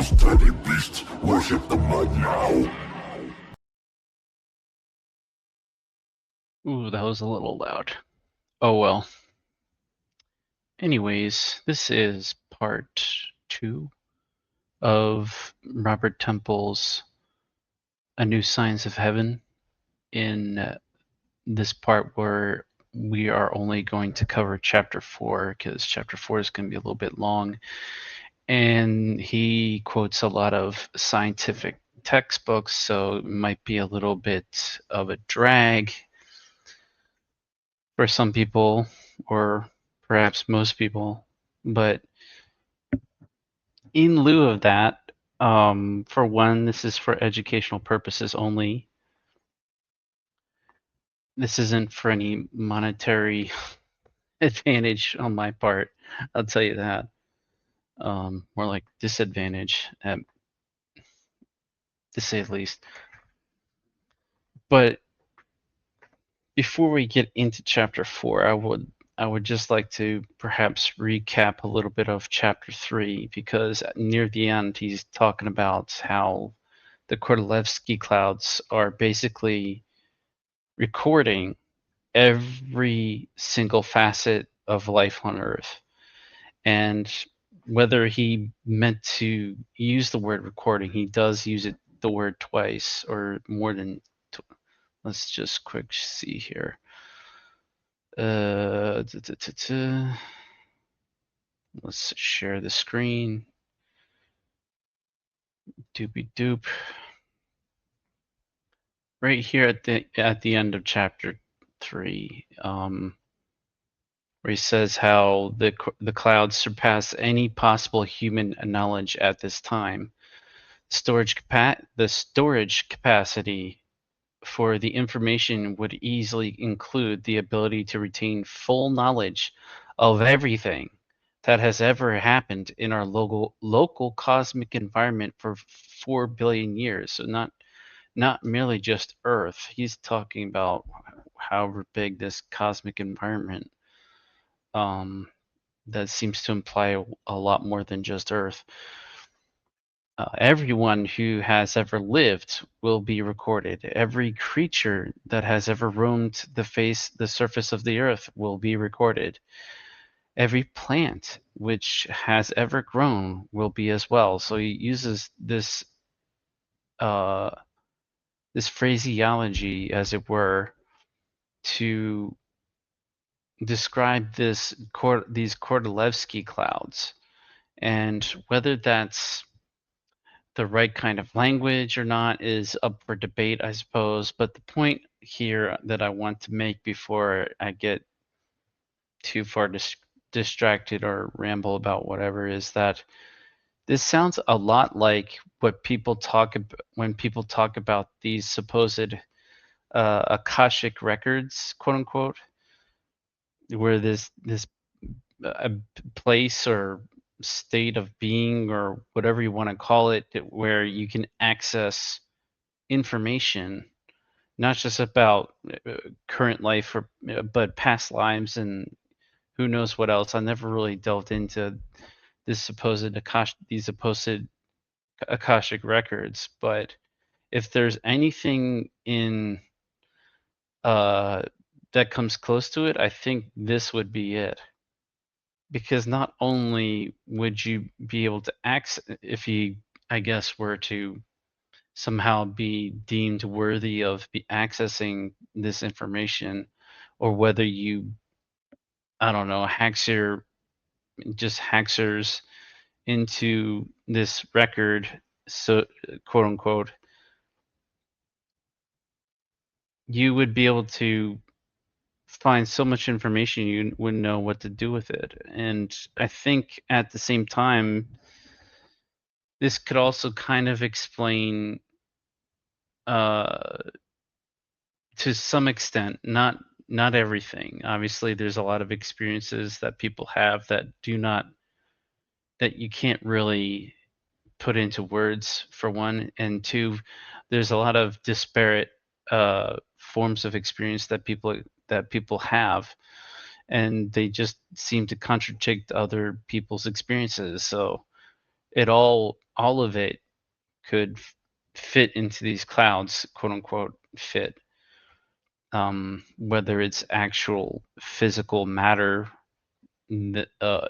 those dirty beasts worship the mud now. Ooh, that was a little loud. Oh well. Anyways, this is part 2 of Robert Temple's A New Science of Heaven. In this part where we are only going to cover chapter 4, because chapter 4 is going to be a little bit long, and he quotes a lot of scientific textbooks, so it might be a little bit of a drag for some people, or perhaps most people. But in lieu of that, for one, this is for educational purposes only. This isn't for any monetary advantage on my part, I'll tell you that. More like disadvantage, to say the least. But before we get into chapter 4, I would just like to perhaps recap a little bit of chapter 3, because near the end he's talking about how the Kordylewski clouds are basically recording every single facet of life on Earth. And whether he meant to use the word recording, he does use the word twice or more than. Let's just quick see here. Let's share the screen. Doopy doop. Right here at the end of chapter 3, where he says how the clouds surpass any possible human knowledge at this time. The storage capacity for the information would easily include the ability to retain full knowledge of everything that has ever happened in our local cosmic environment for 4 billion years. So not merely just Earth. He's talking about however big this cosmic environment. That seems to imply a lot more than just Earth. Everyone who has ever lived will be recorded. Every creature that has ever roamed the surface of the earth will be recorded. Every plant which has ever grown will be as well. So he uses this this phraseology, as it were, to describe these Kordylewski clouds, and whether that's the right kind of language or not is up for debate, I suppose. But the point here that I want to make before I get too far distracted or ramble about whatever is that this sounds a lot like what people talk about when people talk about these supposed Akashic records, quote unquote, where this place or state of being or whatever you want to call it, where you can access information, not just about current life but past lives and who knows what else. I never really delved into these supposed Akashic records, but if there's anything in that comes close to it, I think this would be it. Because not only would you be able to access, if you, I guess, were to somehow be deemed worthy of accessing this information, or whether you, I don't know, hacksers into this record, so quote unquote, you would be able to find so much information you wouldn't know what to do with it. And I think at the same time, this could also kind of explain, to some extent, not everything. Obviously, there's a lot of experiences that people have that you can't really put into words, for one, and two, there's a lot of disparate forms of experience that people have, and they just seem to contradict other people's experiences. So it all all of it could fit into these clouds, quote unquote, fit. Whether it's actual physical matter uh,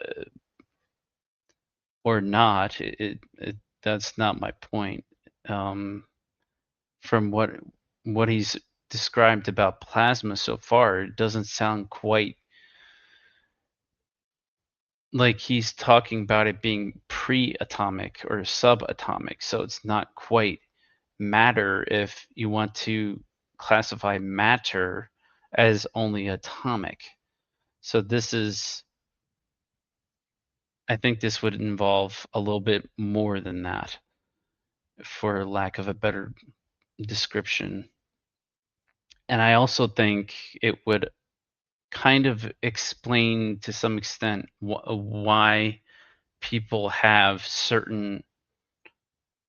or not, that's not my point. From what he's described about plasma so far, it doesn't sound quite like he's talking about it being pre-atomic or subatomic. So it's not quite matter if you want to classify matter as only atomic. So I think this would involve a little bit more than that, for lack of a better description. And I also think it would kind of explain to some extent why people have certain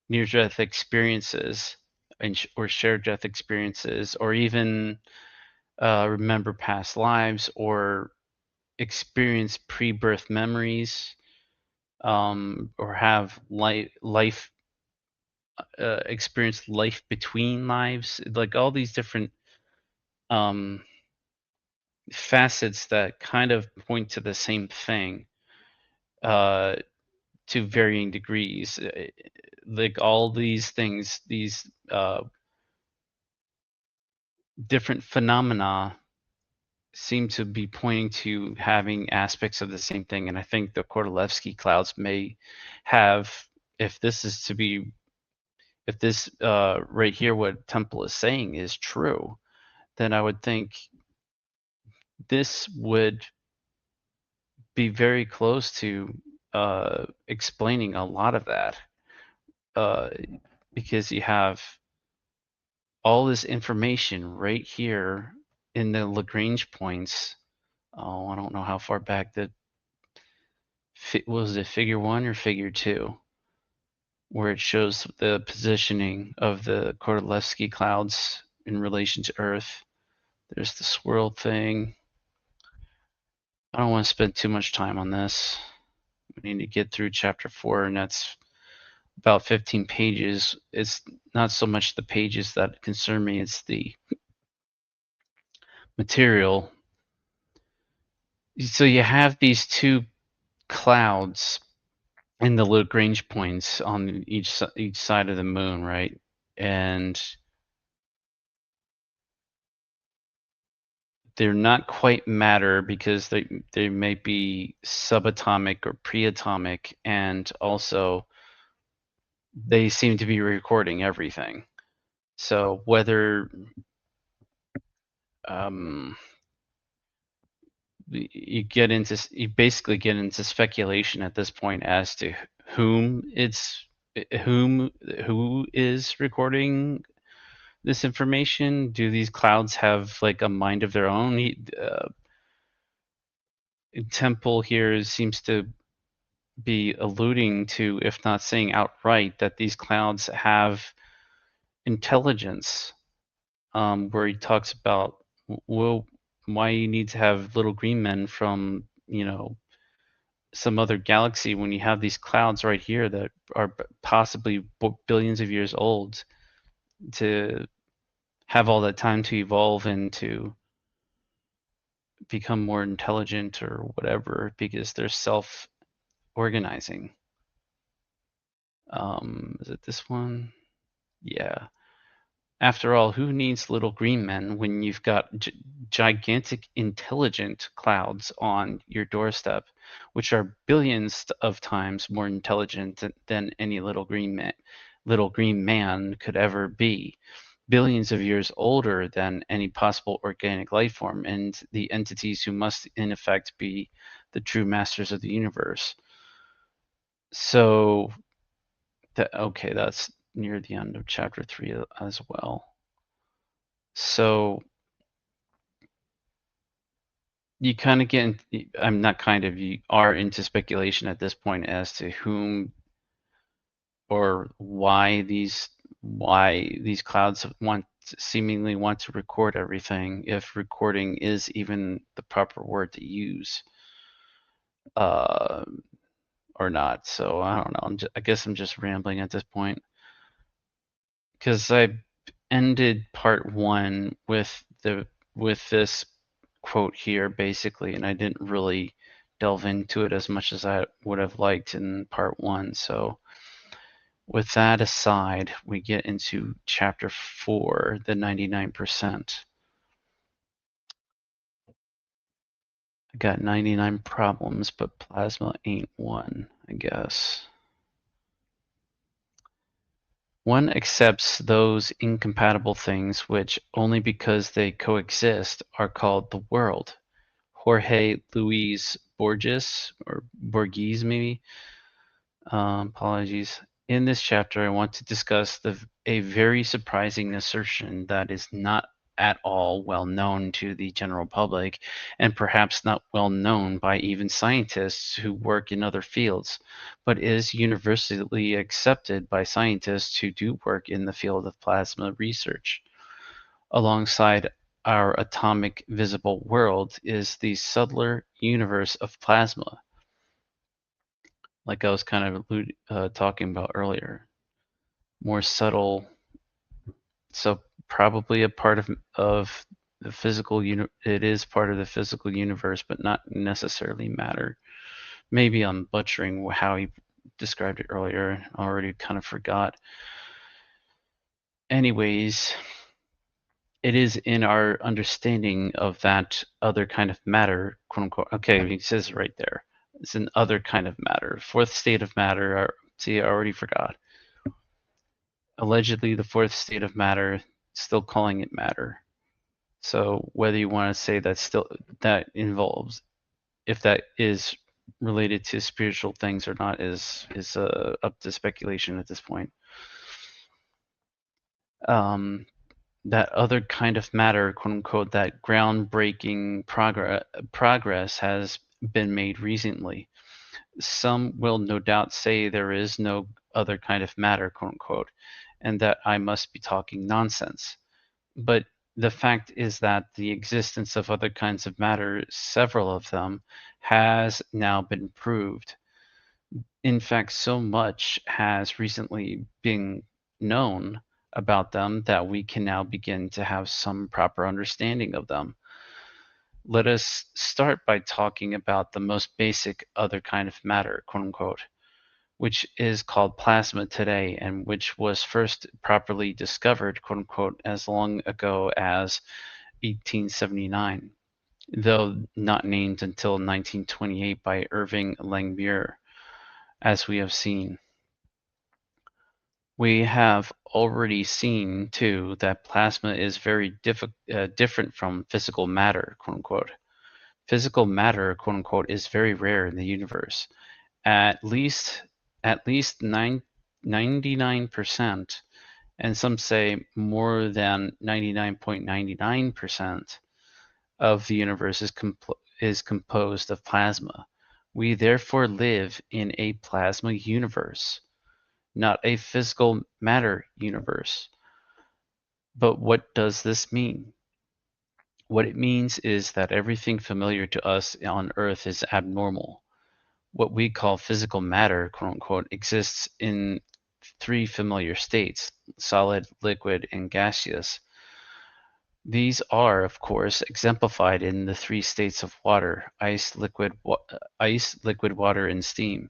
near-death experiences or shared death experiences, or even remember past lives or experience pre-birth memories, or have life experience life between lives, like all these different um, facets that kind of point to the same thing, uh, to varying degrees. Like all these things, these different phenomena seem to be pointing to having aspects of the same thing. And I think the Kordylewski clouds may have, if this is to be, if this right here, what Temple is saying is true, then I would think this would be very close to explaining a lot of that, uh, because you have all this information right here in the Lagrange points. Oh, I don't know how far back that was, it figure 1 or figure 2, where it shows the positioning of the Kordylewski clouds in relation to Earth. There's the swirl thing. I don't want to spend too much time on this. We need to get through chapter 4, and that's about 15 pages. It's not so much the pages that concern me, it's the material. So you have these two clouds in the Lagrange points on each side of the moon, right? And they're not quite matter because they may be subatomic or preatomic, and also they seem to be recording everything. So whether you basically get into speculation at this point as to whom it's who is recording this information. Do these clouds have like a mind of their own? Temple here seems to be alluding to, if not saying outright, that these clouds have intelligence, where he talks about, well, why you need to have little green men from, some other galaxy when you have these clouds right here that are possibly billions of years old, to have all that time to evolve and to become more intelligent or whatever, because they're self-organizing. Is it this one? Yeah. After all, who needs little green men when you've got gigantic intelligent clouds on your doorstep, which are billions of times more intelligent than any little green man could ever be, billions of years older than any possible organic life form, and the entities who must in effect be the true masters of the universe. So okay, that's near the end of chapter 3 as well. So you kind of get, I'm not kind of, you are into speculation at this point as to whom or why these clouds seemingly want to record everything, if recording is even the proper word to use. or not. So I don't know. I guess I'm just rambling at this point because I ended part one with this quote here basically, and I didn't really delve into it as much as I would have liked in part one. So with that aside, we get into chapter 4, the 99%. I got 99 problems, but plasma ain't one, I guess. One accepts those incompatible things which, only because they coexist, are called the world. Jorge Luis Borges, or Borges maybe, apologies. In this chapter, I want to discuss a very surprising assertion that is not at all well known to the general public, and perhaps not well known by even scientists who work in other fields, but is universally accepted by scientists who do work in the field of plasma research. Alongside our atomic visible world is the subtler universe of plasma, like I was kind of talking about earlier. More subtle, so probably a part of the physical it is part of the physical universe, but not necessarily matter. Maybe I'm butchering how he described it earlier. I already kind of forgot. Anyways, it is in our understanding of that other kind of matter, quote unquote. Okay, he says it right there. It's an other kind of matter. Fourth state of matter. See, I already forgot. Allegedly, the fourth state of matter, still calling it matter. So whether you want to say that involves, if that is related to spiritual things or not, is up to speculation at this point. Um, that other kind of matter, quote unquote, that groundbreaking progress has been made recently. Some will no doubt say there is no other kind of matter, quote unquote, and that I must be talking nonsense. But the fact is that the existence of other kinds of matter, several of them, has now been proved. In fact, so much has recently been known about them that we can now begin to have some proper understanding of them. Let us start by talking about the most basic other kind of matter, quote unquote, which is called plasma today, and which was first properly discovered, quote unquote, as long ago as 1879, though not named until 1928 by Irving Langmuir, as we have seen. We have already seen, too, that plasma is very different from physical matter, quote unquote. Physical matter, quote unquote, is very rare in the universe. At least 99%, and some say more than 99.99% of the universe is composed of plasma. We therefore live in a plasma universe, not a physical matter universe. But what does this mean? What it means is that everything familiar to us on Earth is abnormal. What we call physical matter, quote unquote, exists in three familiar states: solid, liquid, and gaseous. These are, of course, exemplified in the three states of water: ice, liquid water, and steam.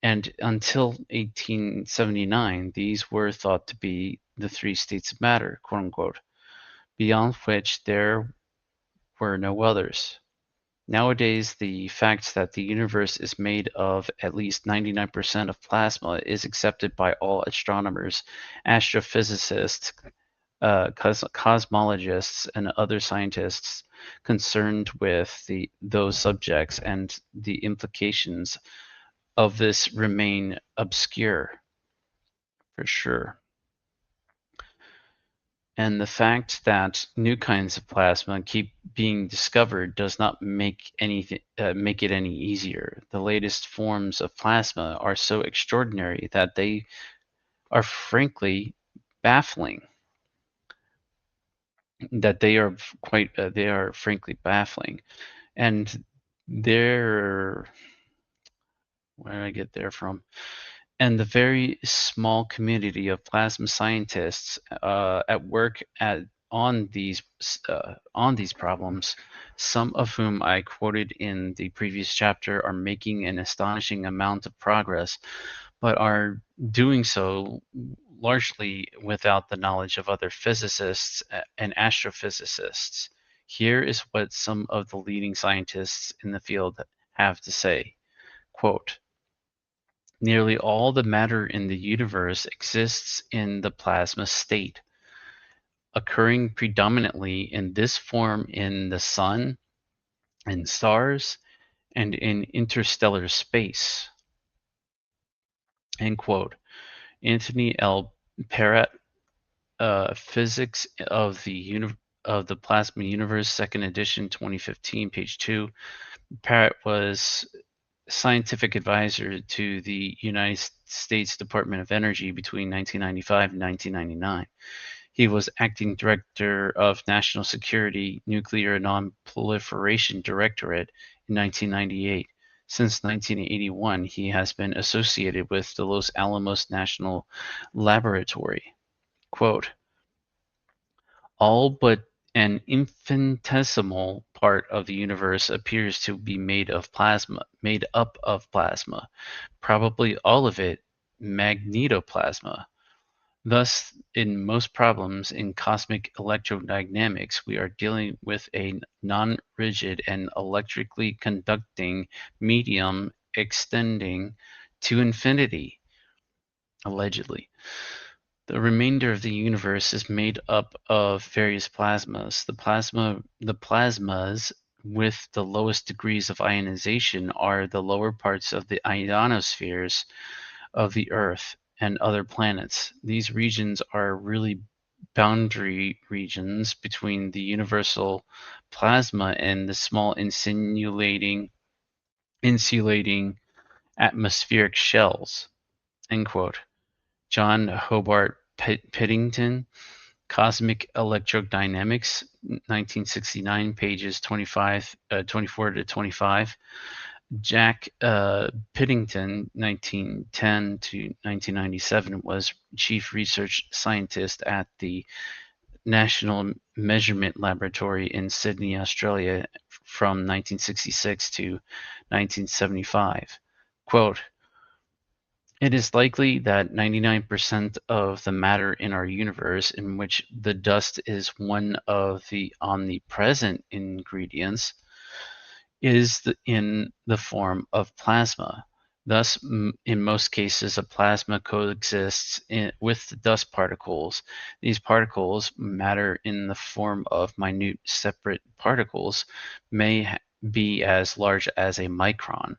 And until 1879, these were thought to be the three states of matter, quote unquote, beyond which there were no others. Nowadays, the fact that the universe is made of at least 99% of plasma is accepted by all astronomers, astrophysicists, cosmologists, and other scientists concerned with those subjects, and the implications of this remain obscure, for sure. And the fact that new kinds of plasma keep being discovered does not make it any easier. The latest forms of plasma are so extraordinary that they are frankly baffling. They are frankly baffling, and they're Where did I get there from? And the very small community of plasma scientists at work on these problems, some of whom I quoted in the previous chapter, are making an astonishing amount of progress, but are doing so largely without the knowledge of other physicists and astrophysicists. Here is what some of the leading scientists in the field have to say. Quote, nearly all the matter in the universe exists in the plasma state, occurring predominantly in this form in the sun, in stars, and in interstellar space. End quote. Anthony L. Perrott, Physics of the Plasma Universe, second edition, 2015, page 2. Perrott was scientific advisor to the United States Department of Energy between 1995 and 1999. He was acting director of National Security Nuclear Non-Proliferation Directorate in 1998. Since 1981, he has been associated with the Los Alamos National Laboratory. Quote, all but an infinitesimal part of the universe appears to be made up of plasma, probably all of it magnetoplasma. Thus, in most problems in cosmic electrodynamics, we are dealing with a non-rigid and electrically conducting medium extending to infinity, allegedly. The remainder of the universe is made up of various plasmas. The plasmas with the lowest degrees of ionization are the lower parts of the ionospheres of the Earth and other planets. These regions are really boundary regions between the universal plasma and the small insulating atmospheric shells. End quote. John Hobart Pittington, Cosmic Electrodynamics, 1969, pages 24 to 25. Jack Pittington, 1910 to 1997, was chief research scientist at the National Measurement Laboratory in Sydney, Australia, from 1966 to 1975. Quote, it is likely that 99% of the matter in our universe, in which the dust is one of the omnipresent ingredients, is in the form of plasma. Thus, in most cases, a plasma coexists with the dust particles. These particles, matter in the form of minute separate particles, may be as large as a micron.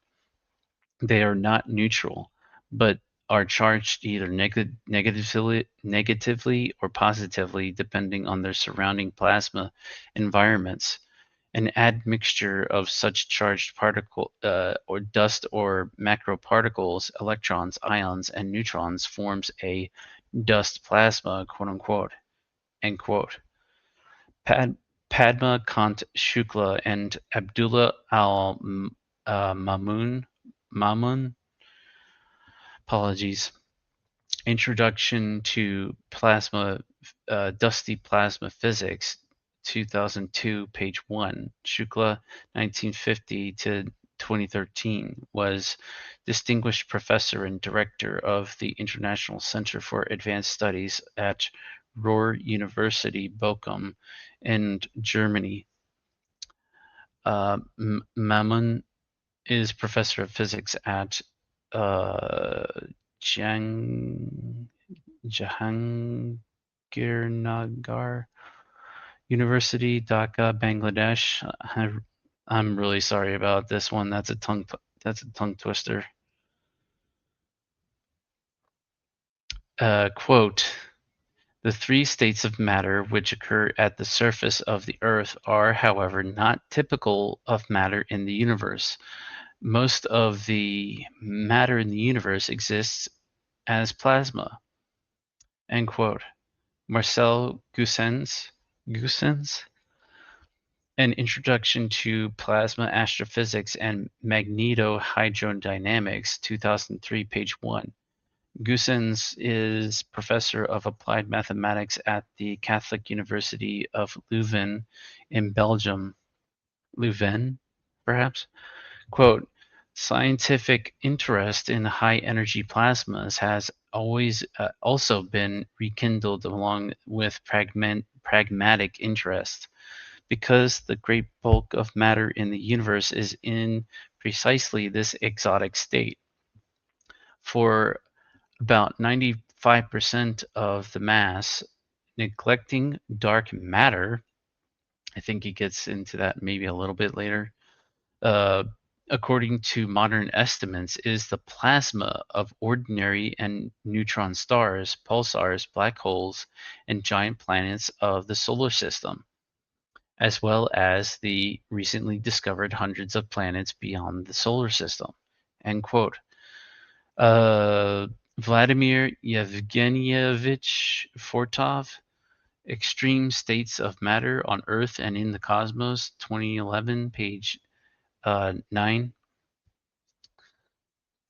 They are not neutral, but are charged either negatively or positively, depending on their surrounding plasma environments. An admixture of such charged particle or dust or macroparticles, electrons, ions, and neutrons forms a dust plasma, quote unquote. End quote. Padma Kant Shukla and Abdullah al Mamun, apologies, Introduction to Dusty Plasma Physics, 2002, page 1. Shukla, 1950 to 2013, was Distinguished Professor and Director of the International Center for Advanced Studies at Ruhr University Bochum in Germany. Mamun is Professor of Physics at Jahangirnagar University, Dhaka, Bangladesh. I'm really sorry about this one. That's a tongue twister. Quote, the three states of matter which occur at the surface of the Earth are, however, not typical of matter in the universe. Most of the matter in the universe exists as plasma. End quote. Marcel Goossens An Introduction to Plasma Astrophysics and Magnetohydrodynamics, 2003, page 1. Goossens is professor of applied mathematics at the Catholic University of Leuven in Belgium. Leuven, perhaps? Quote, scientific interest in high-energy plasmas has always also been rekindled along with pragmatic interest, because the great bulk of matter in the universe is in precisely this exotic state. For about 95% of the mass, neglecting dark matter, I think he gets into that maybe a little bit later, uh, according to modern estimates, is the plasma of ordinary and neutron stars, pulsars, black holes, and giant planets of the solar system, as well as the recently discovered hundreds of planets beyond the solar system. End quote. Uh, Vladimir Yevgenyevich Fortov, Extreme States of Matter on Earth and in the Cosmos, 2011, page 9.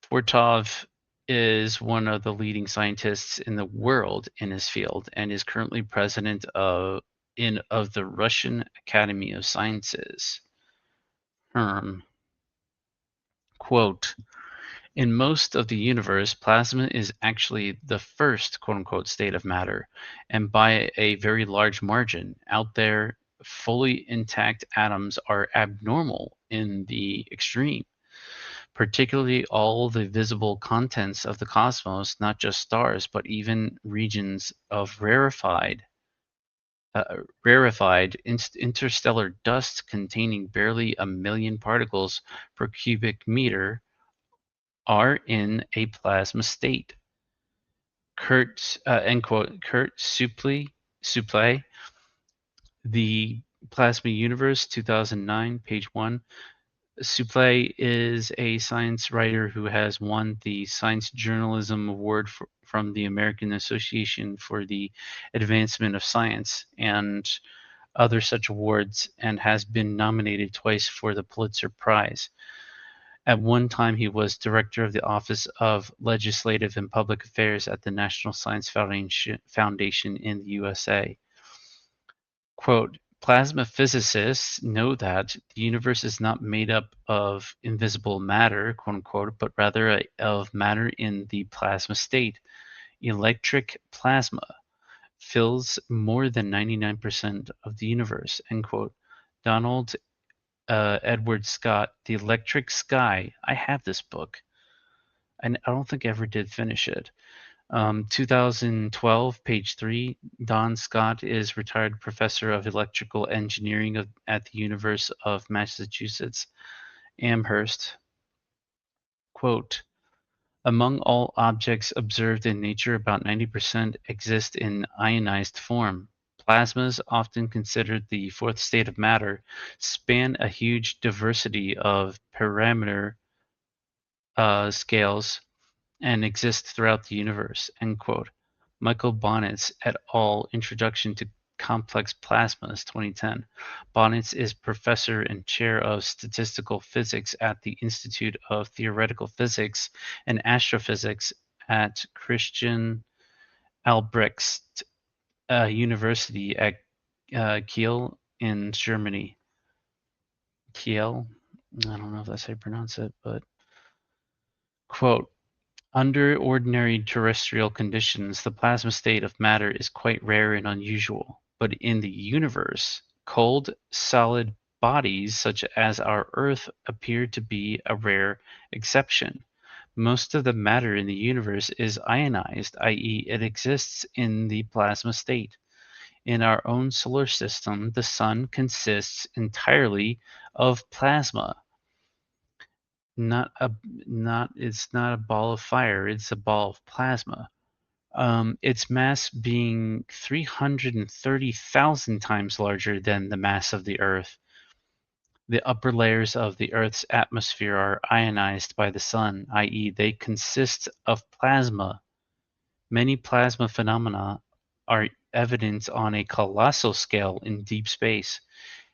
Fortov is one of the leading scientists in the world in his field and is currently president of the Russian Academy of Sciences. Quote, in most of the universe, plasma is actually the first quote unquote state of matter, and by a very large margin. Out there, fully intact atoms are abnormal in the extreme, particularly all the visible contents of the cosmos, not just stars, but even regions of rarefied interstellar dust containing barely a million particles per cubic meter are in a plasma state. End quote. Kurt Suplee, The Plasma Universe, 2009, page 1. Suplee is a science writer who has won the Science Journalism Award from the American Association for the Advancement of Science and other such awards, and has been nominated twice for the Pulitzer Prize. At one time, he was director of the Office of Legislative and Public Affairs at the National Science Foundation in the USA. Quote, plasma physicists know that the universe is not made up of invisible matter, quote unquote, but rather of matter in the plasma state. Electric plasma fills more than 99% of the universe, end quote. Donald Edward Scott, The Electric Sky. I have this book. I don't think I ever did finish it. 2012, page 3. Don Scott is retired professor of electrical engineering at the University of Massachusetts, Amherst. Quote, among all objects observed in nature, about 90% exist in ionized form. Plasmas, often considered the fourth state of matter, span a huge diversity of parameter scales and exist throughout the universe. End quote. Michael Bonnets et al. Introduction to Complex Plasmas, 2010. Bonnets is professor and chair of statistical physics at the Institute of Theoretical Physics and Astrophysics at Christian Albrecht University at Kiel in Germany. Kiel? I don't know if that's how you pronounce it, but quote, under ordinary terrestrial conditions, the plasma state of matter is quite rare and unusual. But in the universe, cold, solid bodies such as our Earth appear to be a rare exception. Most of the matter in the universe is ionized, i.e., it exists in the plasma state. In our own solar system, the sun consists entirely of plasma. It's not a ball of fire, it's a ball of plasma. Its mass being 330,000 times larger than the mass of the Earth. The upper layers of the Earth's atmosphere are ionized by the sun, i.e., they consist of plasma. Many plasma phenomena are evident on a colossal scale in deep space.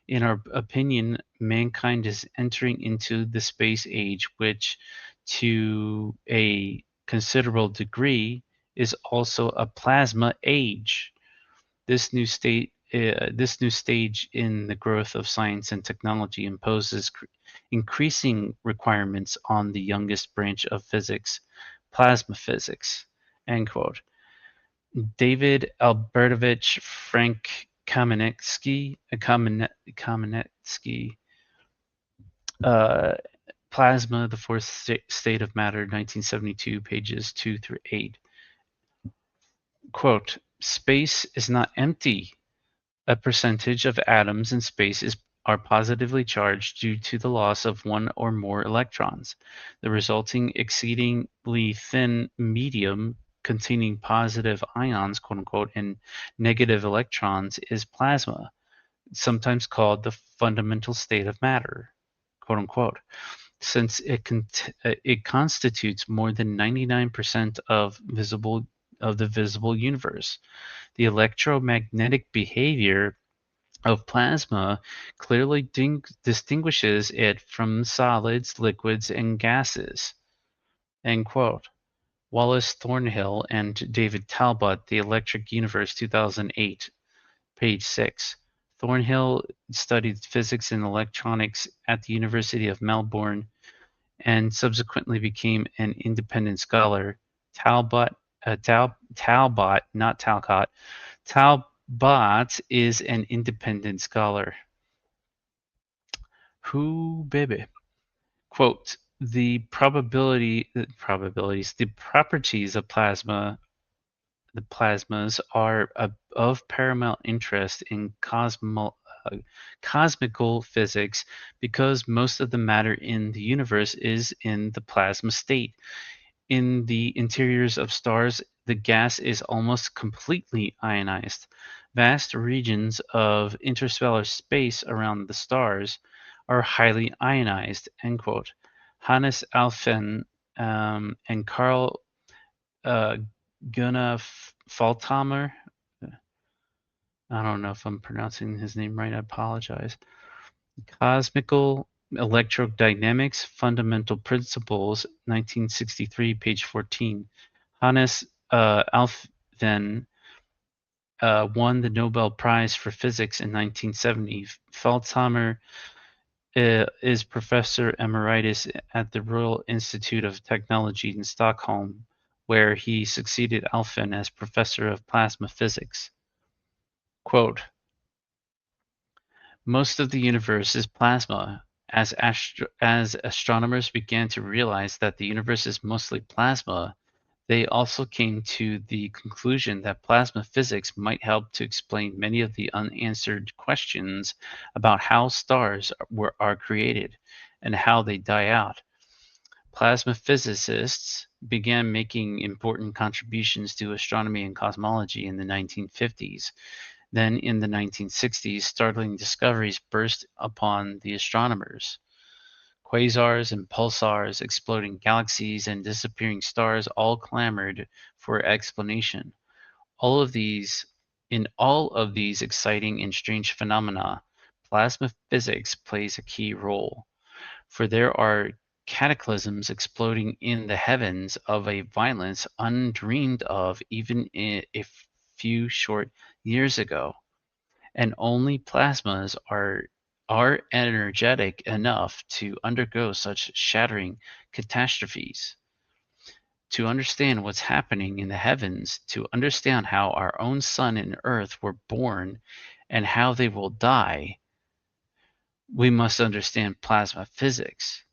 In our opinion, mankind is entering into the space age, which, to a considerable degree, is also a plasma age. This new stage in the growth of science and technology imposes increasing requirements on the youngest branch of physics, plasma physics. End quote. David Albertovich Frank Kamenetsky, uh, Plasma, the Fourth State of Matter, 1972, pages 2 through 8. Quote, space is not empty. A percentage of atoms in space are positively charged due to the loss of one or more electrons. The resulting exceedingly thin medium containing positive ions, quote unquote, and negative electrons is plasma, sometimes called the fundamental state of matter, quote unquote, since it constitutes more than 99% of the visible universe. The electromagnetic behavior of plasma clearly distinguishes it from solids, liquids, and gases. End quote. Wallace Thornhill and David Talbot, The Electric Universe, 2008, page 6. Thornhill studied physics and electronics at the University of Melbourne and subsequently became an independent scholar. Talbot, not Talcott, Talbot is an independent scholar. Who, baby? Quote, the properties of the plasmas are of paramount interest in cosmical physics because most of the matter in the universe is in the plasma state. In the interiors of stars, the gas is almost completely ionized. Vast regions of interstellar space around the stars are highly ionized. End quote. Hannes Alfvén and Carl Gunnar Falthammer. I don't know if I'm pronouncing his name right. I apologize. Cosmical Electrodynamics, Fundamental Principles, 1963, page 14. Hannes Alfvén won the Nobel Prize for Physics in 1970. Feldhammer is Professor Emeritus at the Royal Institute of Technology in Stockholm, where he succeeded Alfvén as Professor of Plasma Physics. Quote, most of the universe is plasma. As astronomers began to realize that the universe is mostly plasma, they also came to the conclusion that plasma physics might help to explain many of the unanswered questions about how stars are created and how they die out. Plasma physicists began making important contributions to astronomy and cosmology in the 1950s. Then in the 1960s, startling discoveries burst upon the astronomers. Quasars and pulsars, exploding galaxies, and disappearing stars all clamored for explanation. In all of these exciting and strange phenomena, plasma physics plays a key role, for there are cataclysms exploding in the heavens of a violence undreamed of even a few short years ago. And only plasmas are energetic enough to undergo such shattering catastrophes. To understand what's happening in the heavens, to understand how our own sun and earth were born and how they will die, we must understand plasma physics.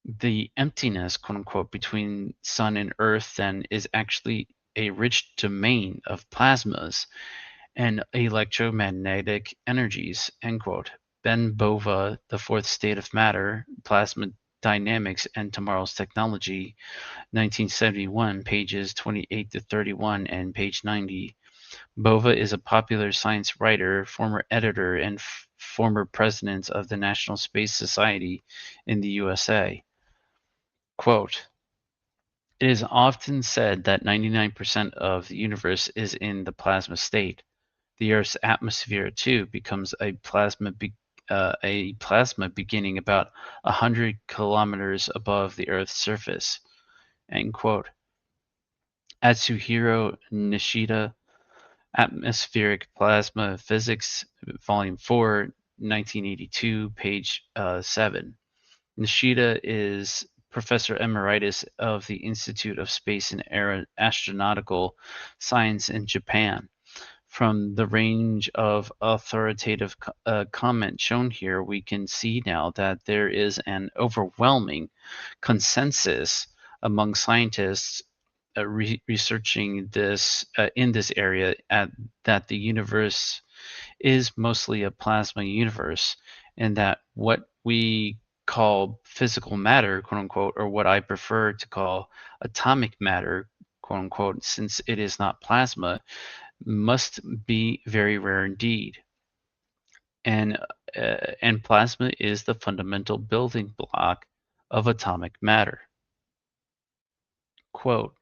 The emptiness, quote unquote, between sun and earth then is actually a rich domain of plasmas and electromagnetic energies, end quote. Ben Bova, The Fourth State of Matter, Plasma Dynamics and Tomorrow's Technology, 1971, pages 28 to 31 and page 90. Bova is a popular science writer, former editor, and former president of the National Space Society in the USA. Quote, it is often said that 99% of the universe is in the plasma state. The Earth's atmosphere, too, becomes a plasma a plasma beginning about 100 kilometers above the Earth's surface. End quote. Atsuhiro Nishida, Atmospheric Plasma Physics, Volume 4, 1982, page 7. Nishida is Professor Emeritus of the Institute of Space and Astronautical Science in Japan. From the range of authoritative comment shown here, we can see now that there is an overwhelming consensus among scientists researching this in this area that the universe is mostly a plasma universe, and that what we call physical matter, quote unquote, or what I prefer to call atomic matter, quote unquote, since it is not plasma, must be very rare indeed. And plasma is the fundamental building block of atomic matter. Quote,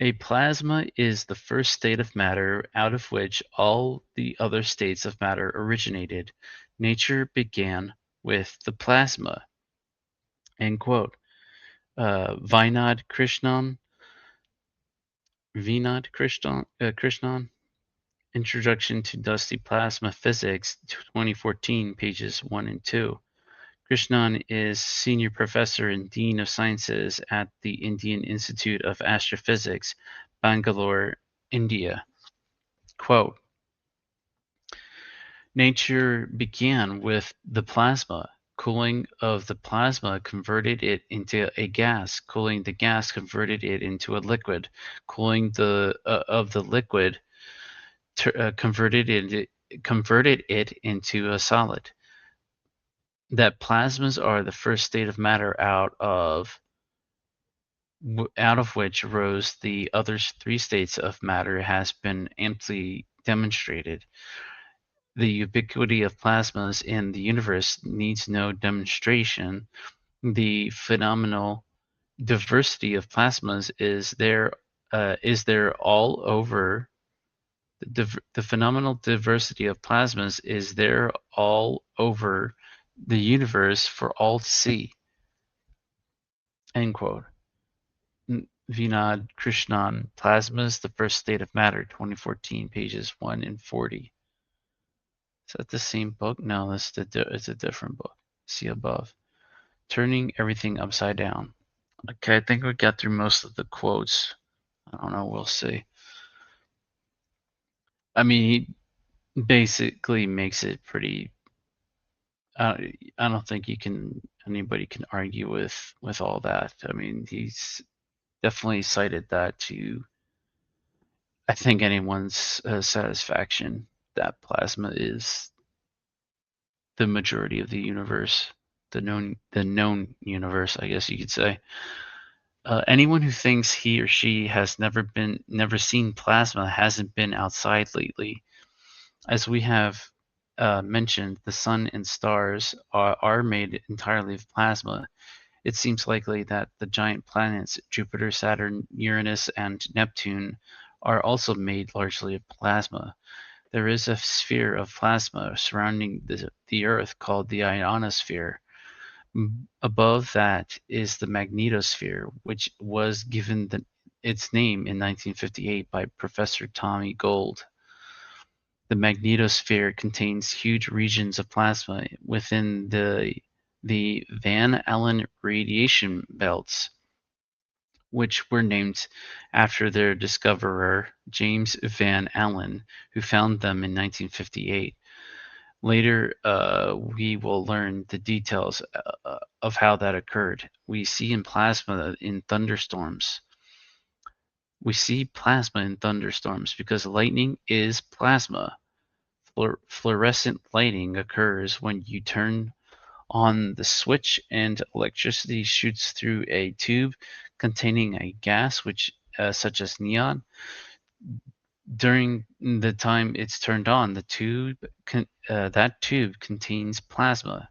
a plasma is the first state of matter out of which all the other states of matter originated. Nature began with the plasma. End quote. Krishnan, Introduction to Dusty Plasma Physics, 2014, pages 1 and 2. Krishnan is Senior Professor and Dean of Sciences at the Indian Institute of Astrophysics, Bangalore, India. Quote, nature began with the plasma. Cooling of the plasma converted it into a gas. Cooling the gas converted it into a liquid. Cooling of the liquid converted it into a solid. That plasmas are the first state of matter out of which rose the other three states of matter has been amply demonstrated. The ubiquity of plasmas in the universe needs no demonstration. The phenomenal diversity of plasmas is there all over. The phenomenal diversity of plasmas is there all over the universe for all to see. End quote. Vinod Krishnan, Plasmas, the First State of Matter, 2014, pages 1 and 40. Is that the same book? No, it's a different book. See above. Turning Everything Upside Down. Okay, I think we got through most of the quotes. I don't know, we'll see. I mean, he basically makes it pretty. I don't think anybody can argue with all that. I mean, he's definitely cited that to, I think, anyone's satisfaction, that plasma is the majority of the universe, the known universe, I guess you could say. Anyone who thinks he or she has never seen plasma hasn't been outside lately. As we have mentioned, the sun and stars are made entirely of plasma. It seems likely that the giant planets Jupiter, Saturn, Uranus, and Neptune are also made largely of plasma. There is a sphere of plasma surrounding the Earth called the ionosphere. Above that is the magnetosphere, which was given its name in 1958 by Professor Tommy Gold. The magnetosphere contains huge regions of plasma within the Van Allen radiation belts, which were named after their discoverer, James Van Allen, who found them in 1958. Later, we will learn the details of how that occurred. We see plasma in thunderstorms. We see plasma in thunderstorms because lightning is plasma. Fluorescent lighting occurs when you turn on the switch and electricity shoots through a tube containing a gas such as neon. During the time it's turned on, that tube contains plasma.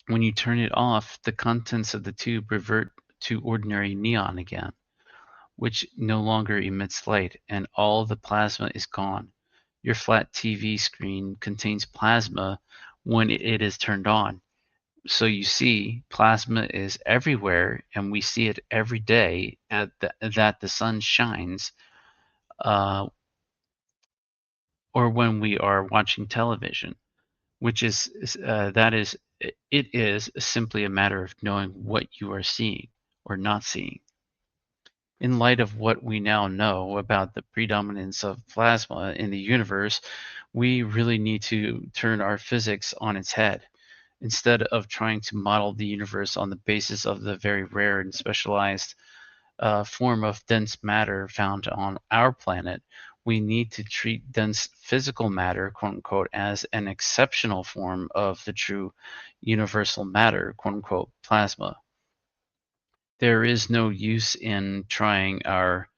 When you turn it off, the contents of the tube revert to ordinary neon again, which no longer emits light, and all the plasma is gone. Your flat TV screen contains plasma when it is turned on. So you see, plasma is everywhere, and we see it every day that the sun shines, uh, or when we are watching television, which is that is it is simply a matter of knowing what you are seeing or not seeing. In light of what we now know about the predominance of plasma in the universe, we really need to turn our physics on its head. Instead of trying to model the universe on the basis of the very rare and specialized form of dense matter found on our planet, we need to treat dense physical matter, quote unquote, as an exceptional form of the true universal matter, quote unquote, plasma. There is no use in our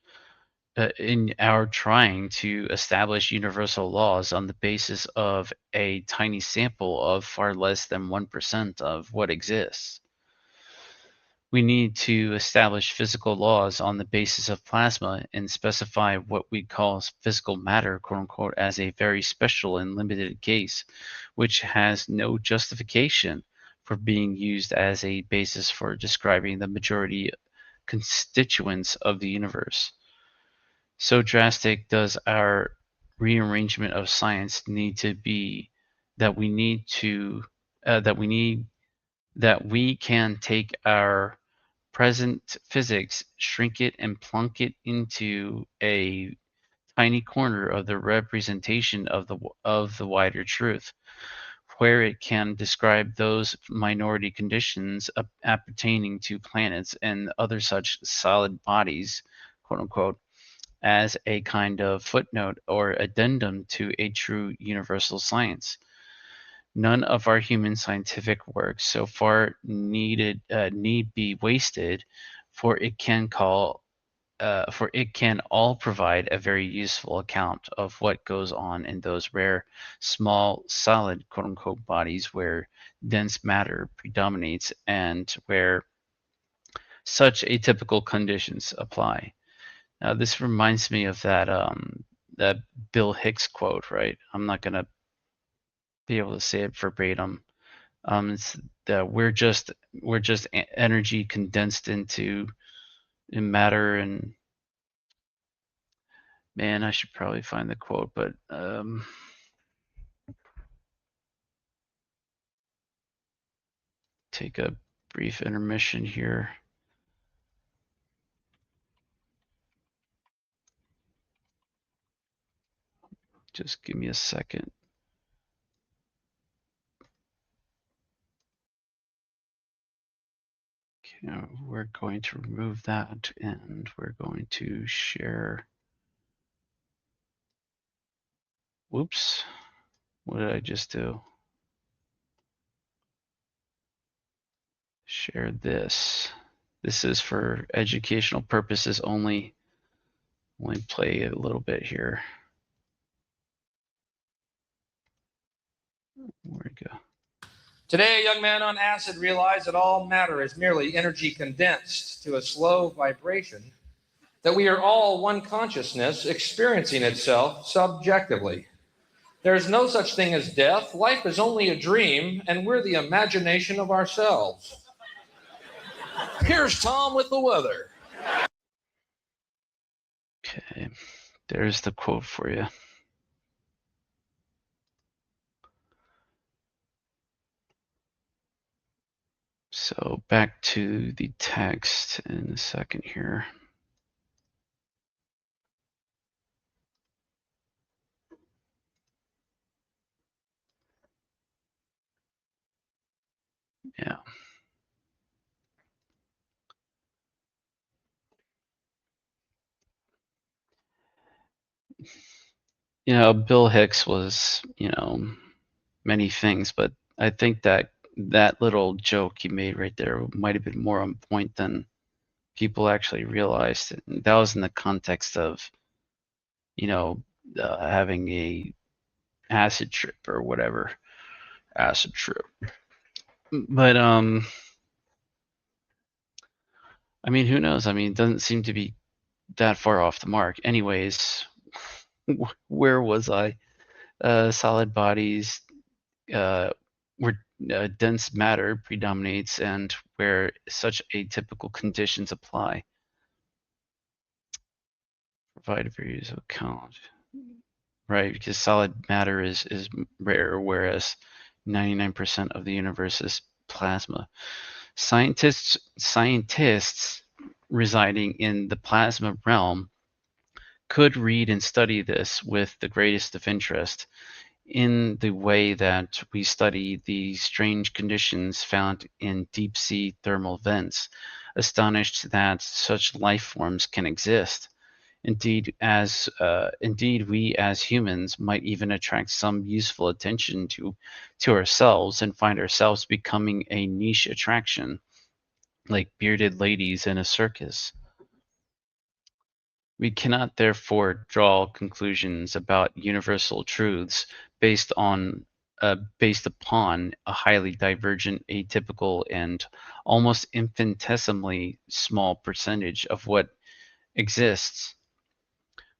trying to establish universal laws on the basis of a tiny sample of far less than 1% of what exists. We need to establish physical laws on the basis of plasma and specify what we call physical matter, quote unquote, as a very special and limited case, which has no justification for being used as a basis for describing the majority constituents of the universe. So drastic does our rearrangement of science need to be that we need to that we need that we can take our present physics, shrink it and plunk it into a tiny corner of the representation of the wider truth, where it can describe those minority conditions appertaining to planets and other such solid bodies, quote unquote, as a kind of footnote or addendum to a true universal science. None of our human scientific work so far need be wasted, for it can all provide a very useful account of what goes on in those rare, small, solid, quote unquote, bodies where dense matter predominates and where such atypical conditions apply. Now, this reminds me of that Bill Hicks quote, right? I'm not gonna be able to say it verbatim. It's that we're just energy condensed into in matter, and man, I should probably find the quote, but take a brief intermission here. Just give me a second. Okay, we're going to remove that, and we're going to share. Whoops, what did I just do? Share this. This is for educational purposes only. Let me play a little bit here. Where'd it go? Today, a young man on acid realized that all matter is merely energy condensed to a slow vibration, that we are all one consciousness experiencing itself subjectively. There is no such thing as death. Life is only a dream, and we're the imagination of ourselves. Here's Tom with the weather. Okay, there's the quote for you. So back to the text in a second here. Yeah. Bill Hicks was, many things, but I think that little joke he made right there might have been more on point than people actually realized. That was in the context of, having a acid trip or whatever. Acid trip. But I mean, who knows? I mean, it doesn't seem to be that far off the mark. Anyways, where was I? solid bodies where dense matter predominates and where such atypical conditions apply. Provide various account. Right, because solid matter is rare, whereas 99% of the universe is plasma. Scientists residing in the plasma realm could read and study this with the greatest of interest in the way that we study the strange conditions found in deep sea thermal vents, astonished that such life forms can exist. Indeed, we as humans might even attract some useful attention to ourselves and find ourselves becoming a niche attraction, like bearded ladies in a circus. We cannot therefore draw conclusions about universal truths based on based upon a highly divergent, atypical, and almost infinitesimally small percentage of what exists.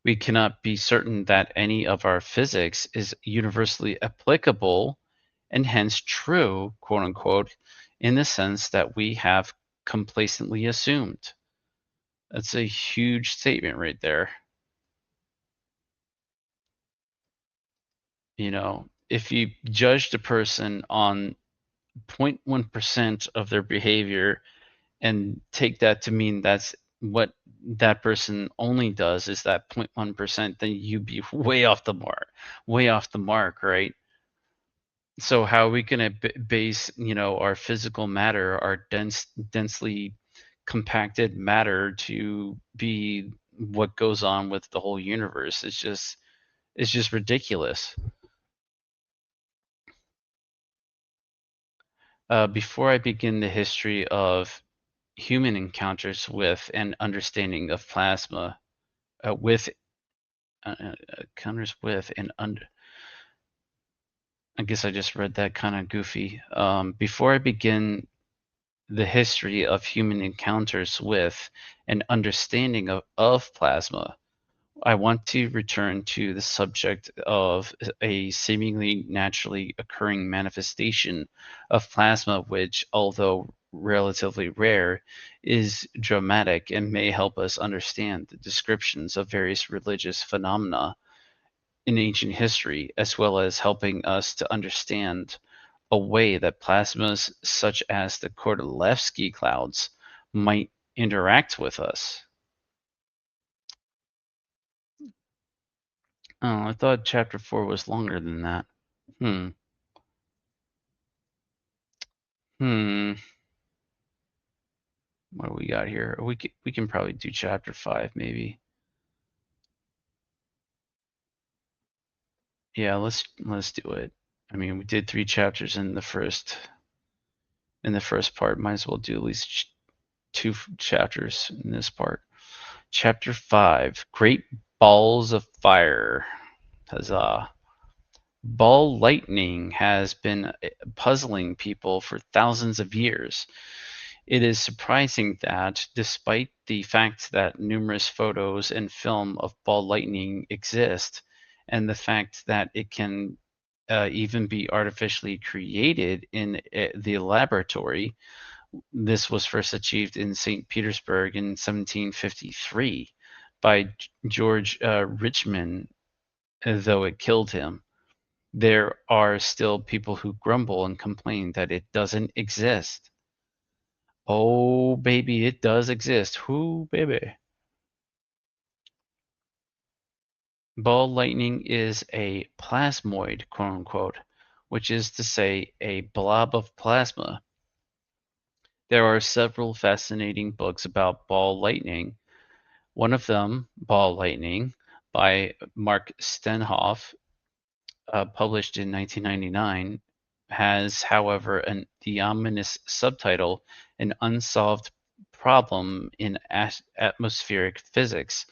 We cannot be certain that any of our physics is universally applicable and hence true, quote unquote, in the sense that we have complacently assumed. That's a huge statement right there. You know, if you judged a person on 0.1% of their behavior and take that to mean that's what that person only does is that 0.1%, then you'd be way off the mark, right? So how are we going to base, our physical matter, our densely compacted matter to be what goes on with the whole universe? It's just ridiculous. Before I begin the history of human encounters with and understanding of plasma, with encounters with and under. I guess I just read that kind of goofy. Before I begin the history of human encounters with and understanding of plasma, I want to return to the subject of a seemingly naturally occurring manifestation of plasma, which, although relatively rare, is dramatic and may help us understand the descriptions of various religious phenomena in ancient history, as well as helping us to understand a way that plasmas such as the Kordylewski clouds might interact with us. Oh, I thought chapter 4 was longer than that. Hmm. Hmm. What do we got here? We can probably do chapter 5 maybe. Yeah, let's do it. I mean, we did 3 chapters in the first part. Might as well do at least 2 chapters in this part. Chapter 5, Great Balls of Fire. Huzzah. Ball lightning has been puzzling people for thousands of years. It is surprising that, despite the fact that numerous photos and film of ball lightning exist, and the fact that it can even be artificially created in the laboratory, this was first achieved in St. Petersburg in 1753 by George Richmond, though it killed him. There are still people who grumble and complain that it doesn't exist. Oh, baby, it does exist. Whoo, baby. Ball lightning is a plasmoid, quote unquote, which is to say a blob of plasma. There are several fascinating books about ball lightning. One of them, Ball Lightning, by Mark Stenhoff, published in 1999, has, however, the ominous subtitle, An Unsolved Problem in Atmospheric Physics.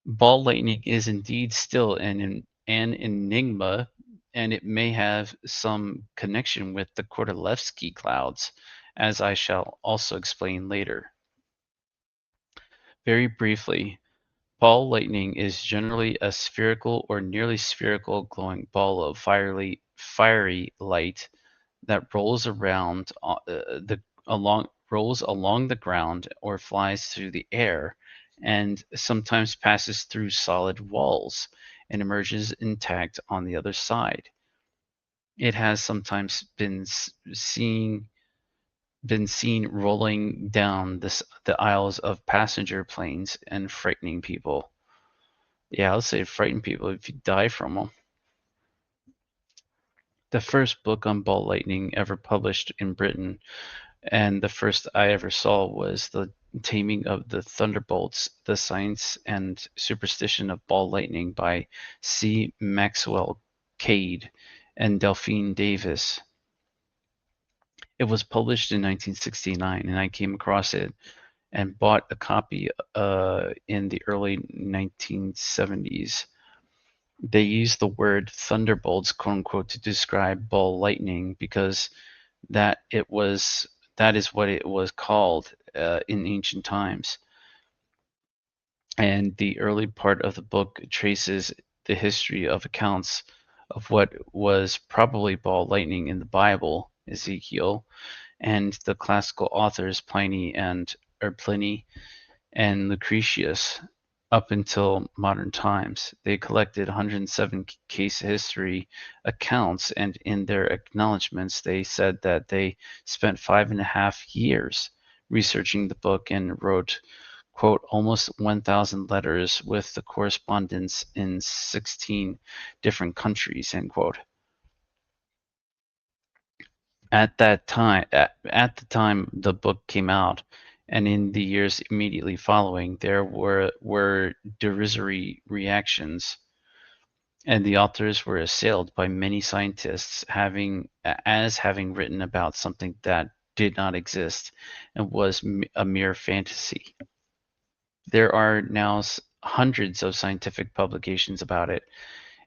Ball lightning is indeed still an enigma, and it may have some connection with the Kordylewski clouds, as I shall also explain later. Very briefly, Ball lightning is generally a spherical or nearly spherical glowing ball of fiery light that rolls around rolls along the ground or flies through the air, and sometimes passes through solid walls and emerges intact on the other side. It has sometimes been seen rolling down the aisles of passenger planes and frightening people. Yeah, I'll say frighten people if you die from them. The first book on ball lightning ever published in Britain, and the first I ever saw, was The Taming of the Thunderbolts, The Science and Superstition of Ball Lightning by C. Maxwell Cade and Delphine Davis. It was published in 1969, and I came across it and bought a copy in the early 1970s. They used the word thunderbolts, quote unquote, to describe ball lightning because that is what it was called in ancient times. And the early part of the book traces the history of accounts of what was probably ball lightning in the Bible, Ezekiel, and the classical authors Pliny and Lucretius up until modern times. They collected 107 case history accounts, and in their acknowledgments, they said that they spent 5.5 years researching the book and wrote, quote, almost 1,000 letters with the correspondence in 16 different countries, end quote. At the time the book came out, and in the years immediately following, there were derisory reactions, and the authors were assailed by many scientists having written about something that did not exist and was a mere fantasy. There are now hundreds of scientific publications about it.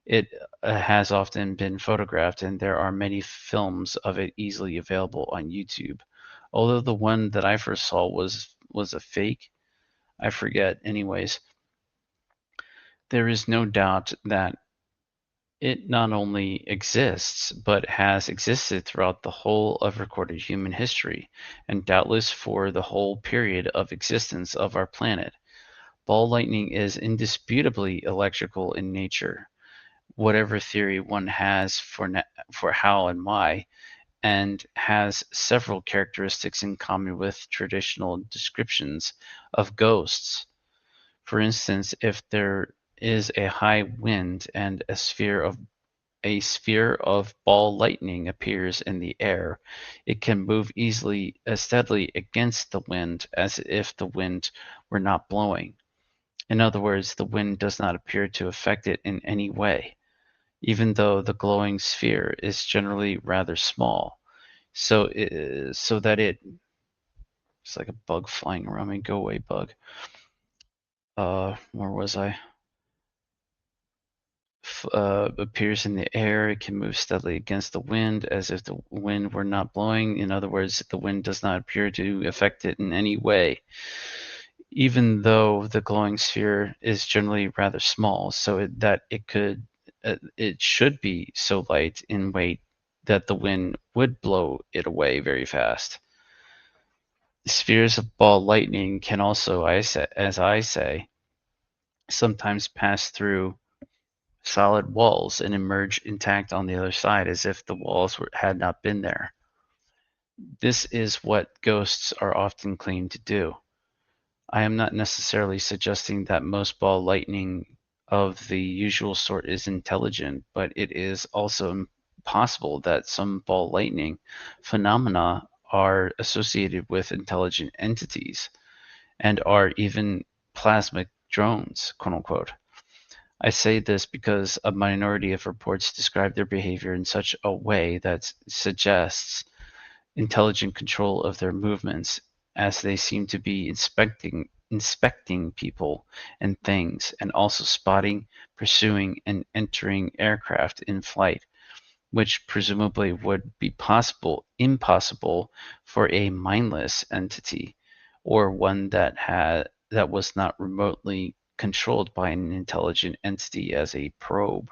It has often been photographed, and there are many films of it easily available on YouTube. Although the one that I first saw was a fake, I forget. Anyways, there is no doubt that it not only exists, but has existed throughout the whole of recorded human history, and doubtless for the whole period of existence of our planet. Ball lightning is indisputably electrical in nature, whatever theory one has for how and why, and has several characteristics in common with traditional descriptions of ghosts. For instance, if there is a high wind and a sphere of ball lightning appears in the air, it can move steadily against the wind as if the wind were not blowing. In other words, the wind does not appear to affect it in any way, even though the glowing sphere is generally rather small. So that it's like a bug flying around me. Go away, bug. Where was I? Appears in the air. It can move steadily against the wind as if the wind were not blowing. In other words, the wind does not appear to affect it in any way, even though the glowing sphere is generally rather small, so it should be so light in weight that the wind would blow it away very fast. Spheres of ball lightning can also, as I say, sometimes pass through solid walls and emerge intact on the other side as if the walls had not been there. This is what ghosts are often claimed to do. I am not necessarily suggesting that most ball lightning of the usual sort is intelligent, but it is also possible that some ball lightning phenomena are associated with intelligent entities and are even plasmic drones, quote unquote. I say this because a minority of reports describe their behavior in such a way that suggests intelligent control of their movements, as they seem to be inspecting people and things, and also spotting, pursuing, and entering aircraft in flight, which presumably would be impossible for a mindless entity, or one that was not remotely controlled by an intelligent entity as a probe.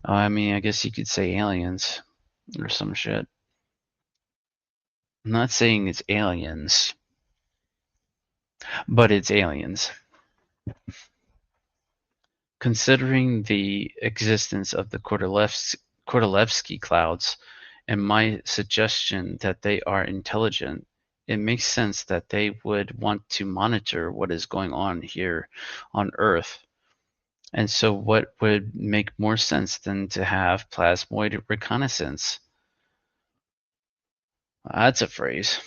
I mean, I guess you could say aliens or some shit. I'm not saying it's aliens, but it's aliens. Considering the existence of the Kordylewski clouds and my suggestion that they are intelligent, it makes sense that they would want to monitor what is going on here on Earth. And so what would make more sense than to have plasmoid reconnaissance? That's a phrase.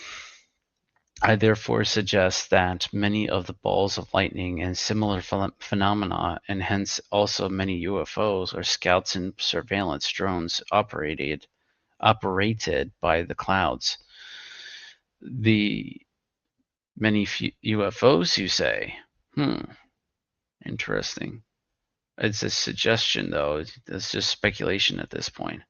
I therefore suggest that many of the balls of lightning and similar phenomena, and hence also many UFOs, are scouts and surveillance drones operated by the clouds. The many UFOs, you say? Interesting. It's a suggestion, though. It's just speculation at this point.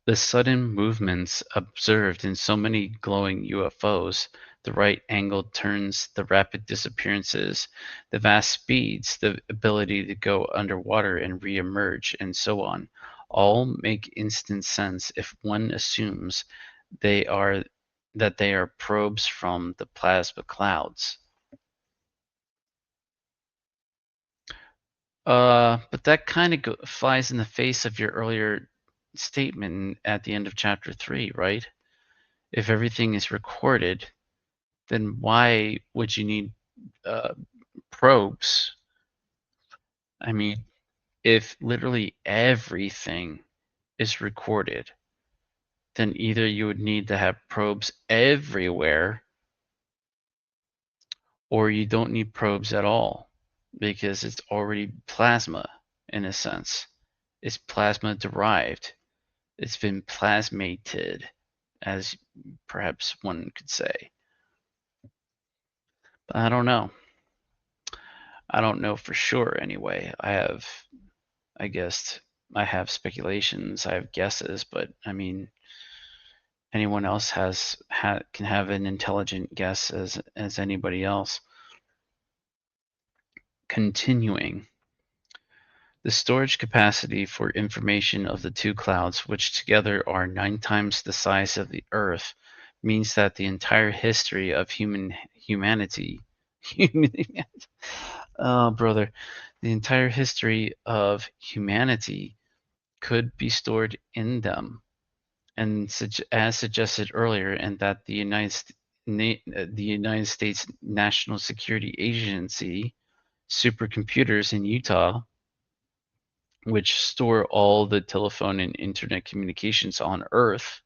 The sudden movements observed in so many glowing UFOs, the right angle turns, the rapid disappearances, the vast speeds, the ability to go underwater and re-emerge, and so on, all make instant sense if one assumes that they are probes from the plasma clouds. But that kind of flies in the face of your earlier statement at the end of chapter 3, right? If everything is recorded, then why would you need probes? I mean, if literally everything is recorded, then either you would need to have probes everywhere, or you don't need probes at all, because it's already plasma in a sense. It's plasma derived. It's been plasmated, as perhaps one could say. But I don't know. I don't know for sure anyway. I guess I have speculations, I have guesses, but I mean, anyone else can have an intelligent guess as anybody else. Continuing. The storage capacity for information of the two clouds, which together are 9 times the size of the Earth, means that the entire history of humanity, oh brother, the entire history of humanity could be stored in them, and as suggested earlier, and that the United States National Security Agency supercomputers in Utah, which store all the telephone and internet communications on Earth.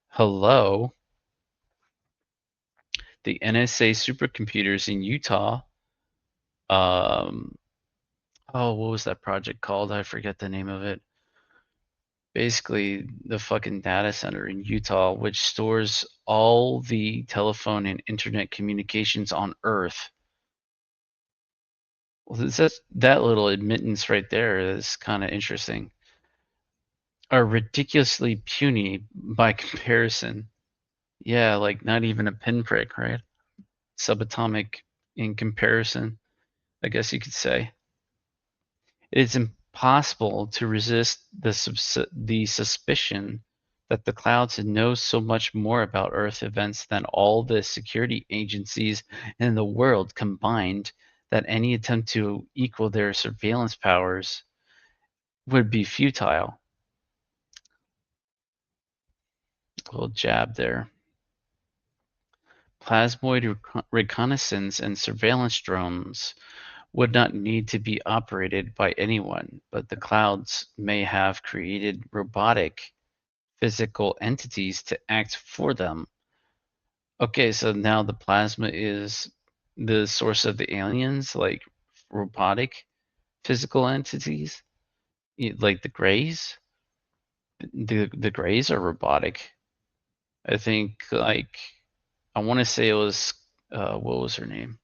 Hello. The NSA supercomputers in Utah. What was that project called? I forget the name of it. Basically, the fucking data center in Utah, which stores all the telephone and internet communications on Earth. Well, that little admittance right there is kind of interesting. Are ridiculously puny by comparison. Yeah, like not even a pinprick, right? Subatomic in comparison, I guess you could say. It is impossible to resist the suspicion that the clouds know so much more about Earth events than all the security agencies in the world combined that any attempt to equal their surveillance powers would be futile. A little jab there. Plasmoid reconnaissance and surveillance drones would not need to be operated by anyone, but the clouds may have created robotic physical entities to act for them. Okay, so now the plasma is the source of the aliens, like robotic physical entities, like the Greys. The Greys are robotic. I think, like, I want to say it was what was her name?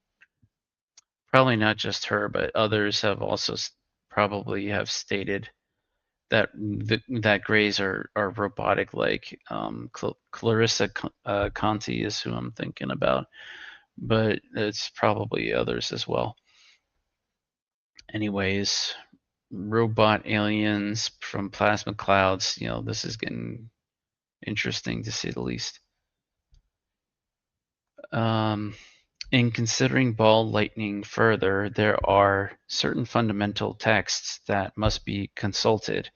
Probably not just her, but others have also probably have stated that that Greys are robotic, like Clarissa Conti is who I'm thinking about. but it's probably others as well. Anyways, robot aliens from plasma clouds. This is getting interesting to say the least. In considering ball lightning further, there are certain fundamental texts that must be consulted.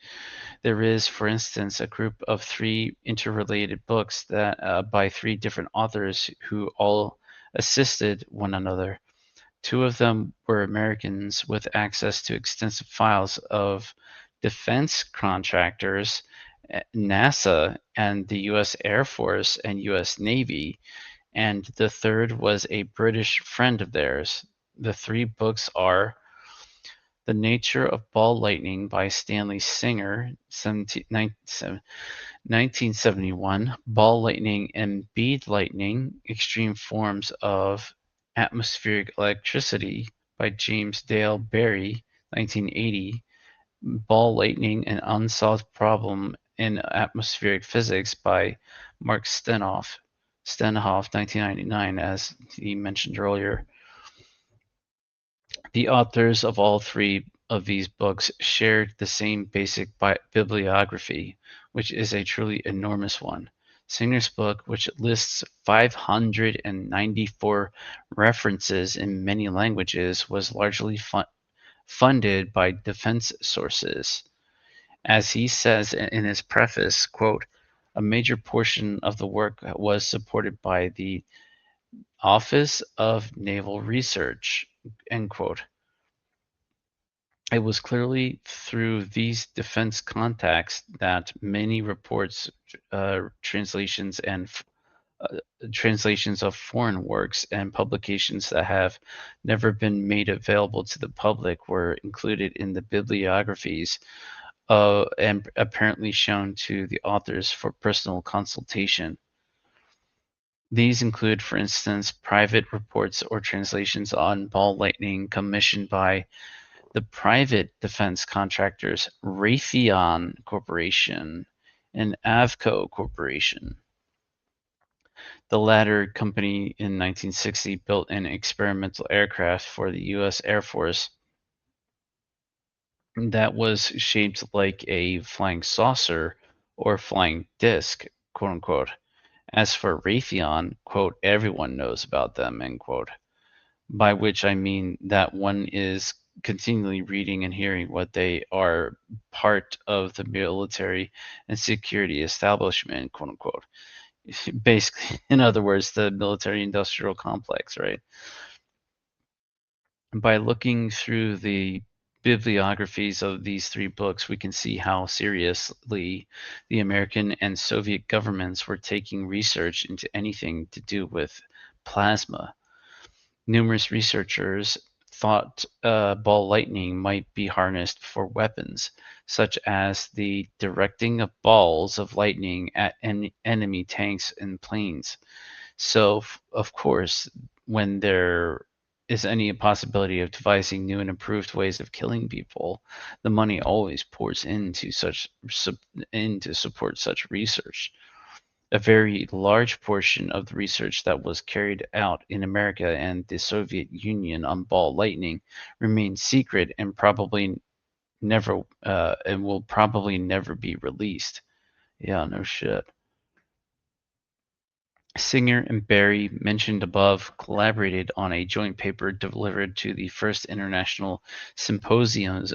There is, for instance, a group of 3 interrelated books that by 3 different authors who all assisted one another. 2 of them were Americans with access to extensive files of defense contractors, NASA, and the U.S. Air Force and U.S. Navy, and the third was a British friend of theirs. The 3 books are The Nature of Ball Lightning by Stanley Singer, 1971, Ball Lightning and Bead Lightning, Extreme Forms of Atmospheric Electricity by James Dale Barry, 1980, Ball Lightning, An Unsolved Problem in Atmospheric Physics by Mark Stenhoff, 1999, as he mentioned earlier. The authors of all 3 of these books shared the same basic bibliography, which is a truly enormous one. Singer's book, which lists 594 references in many languages, was largely funded by defense sources. As he says in his preface, quote, "A major portion of the work was supported by the Office of Naval Research," end quote. It was clearly through these defense contacts that many reports, translations, and translations of foreign works and publications that have never been made available to the public were included in the bibliographies and apparently shown to the authors for personal consultation. These include, for instance, private reports or translations on ball lightning commissioned by the private defense contractors Raytheon Corporation and Avco Corporation. The latter company in 1960 built an experimental aircraft for the U.S. Air Force that was shaped like a flying saucer or flying disc, quote unquote. As for Raytheon, quote, everyone knows about them, end quote. By which I mean that one is continually reading and hearing what they are part of the military and security establishment, quote unquote. Basically, in other words, the military industrial complex, right? By looking through the bibliographies of these 3 books, we can see how seriously the American and Soviet governments were taking research into anything to do with plasma. Numerous researchers thought ball lightning might be harnessed for weapons, such as the directing of balls of lightning at enemy tanks and planes. So, of course, when there is any possibility of devising new and improved ways of killing people, the money always pours into support such research. A very large portion of the research that was carried out in America and the Soviet Union on ball lightning remains secret and probably never and will probably never be released. Yeah, no shit. Singer and Barry, mentioned above, collaborated on a joint paper delivered to the first international symposium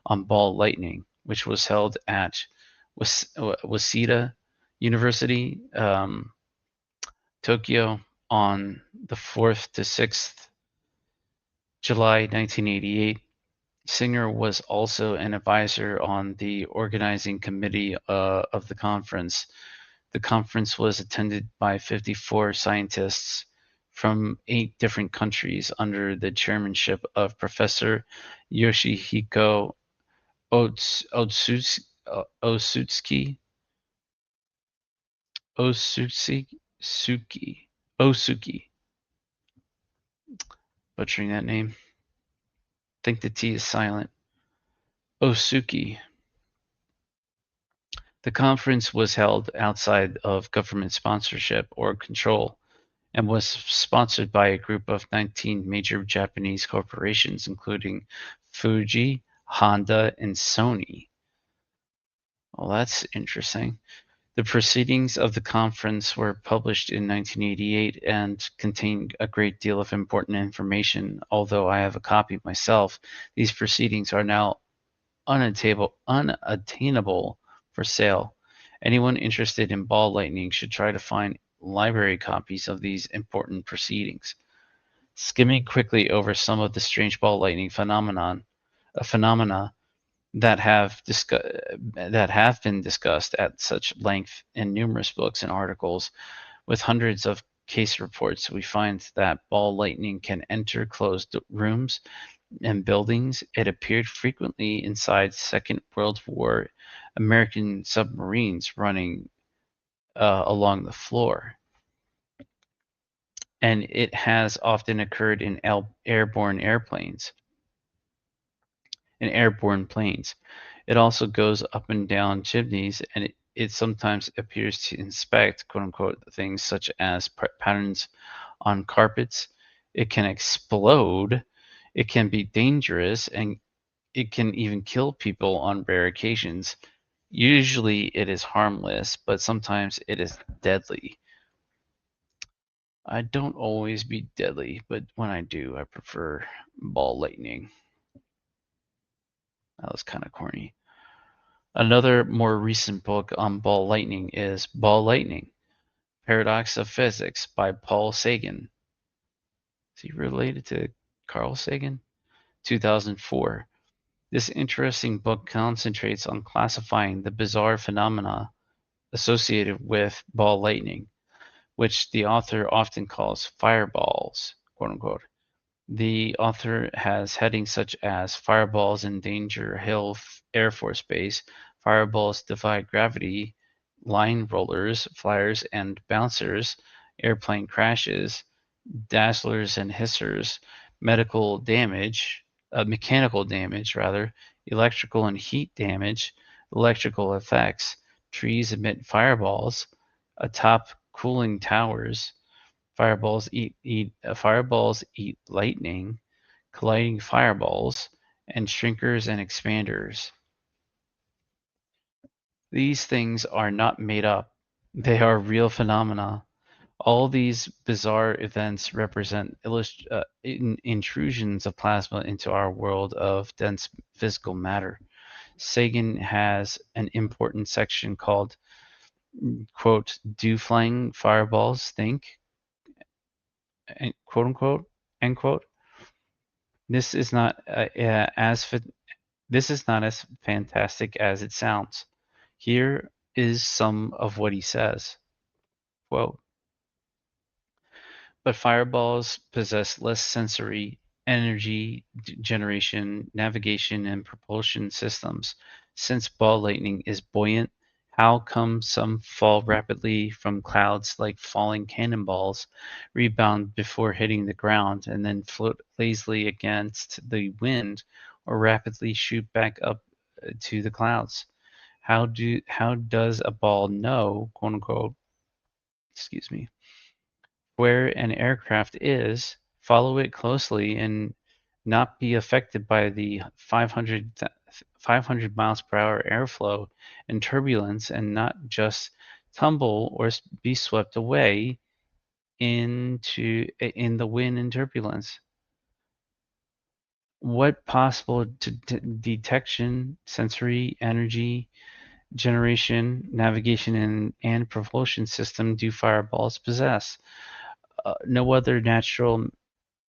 on ball lightning, which was held at Waseda University, Tokyo, on the 4th to 6th July 1988. Singer was also an advisor on the organizing committee of the conference. The conference was attended by 54 scientists from 8 different countries under the chairmanship of Professor Yoshihiko Otsutsuki, Osuki, butchering that name. I think the T is silent. Osuki. The conference was held outside of government sponsorship or control and was sponsored by a group of 19 major Japanese corporations, including Fuji, Honda, and Sony. Well, that's interesting. The proceedings of the conference were published in 1988 and contain a great deal of important information. Although I have a copy myself, these proceedings are now unattainable for sale. Anyone interested in ball lightning should try to find library copies of these important proceedings. Skimming quickly over some of the strange ball lightning phenomena that have been discussed at such length in numerous books and articles, with hundreds of case reports, we find that ball lightning can enter closed rooms and buildings. It appeared frequently inside Second World War American submarines running along the floor. And it has often occurred in airborne planes. It also goes up and down chimneys, and it sometimes appears to inspect, quote unquote, things such as patterns on carpets. It can explode. It can be dangerous, and it can even kill people on rare occasions. Usually it is harmless, but sometimes it is deadly. I don't always be deadly, but when I do, I prefer ball lightning. That was kind of corny. Another more recent book on ball lightning is Ball Lightning, Paradox of Physics by Paul Sagan. Is he related to Carl Sagan? 2004. This interesting book concentrates on classifying the bizarre phenomena associated with ball lightning, which the author often calls fireballs, quote unquote. The author has headings such as Fireballs in Danger Hill Air Force Base, Fireballs Defy Gravity, Line Rollers, Flyers and Bouncers, Airplane Crashes, Dazzlers and Hissers, Mechanical Damage, Electrical and Heat Damage, Electrical Effects, Trees Emit Fireballs, Atop Cooling Towers, Fireballs eat lightning, colliding fireballs, and shrinkers and expanders. These things are not made up. They are real phenomena. All these bizarre events represent intrusions of plasma into our world of dense physical matter. Sagan has an important section called, quote, Do Flying Fireballs Think? Quote unquote, end quote. This is not as fantastic as it sounds. Here is some of what he says. Quote, but fireballs possess less sensory, energy generation, navigation, and propulsion systems. Since ball lightning is buoyant, how come some fall rapidly from clouds like falling cannonballs, rebound before hitting the ground, and then float lazily against the wind, or rapidly shoot back up to the clouds? How does a ball know, quote unquote, excuse me, where an aircraft is, follow it closely, and not be affected by the 500 miles per hour airflow and turbulence, and not just tumble or be swept away in the wind and turbulence? What possible detection, sensory, energy generation, navigation, and propulsion system do fireballs possess? No other natural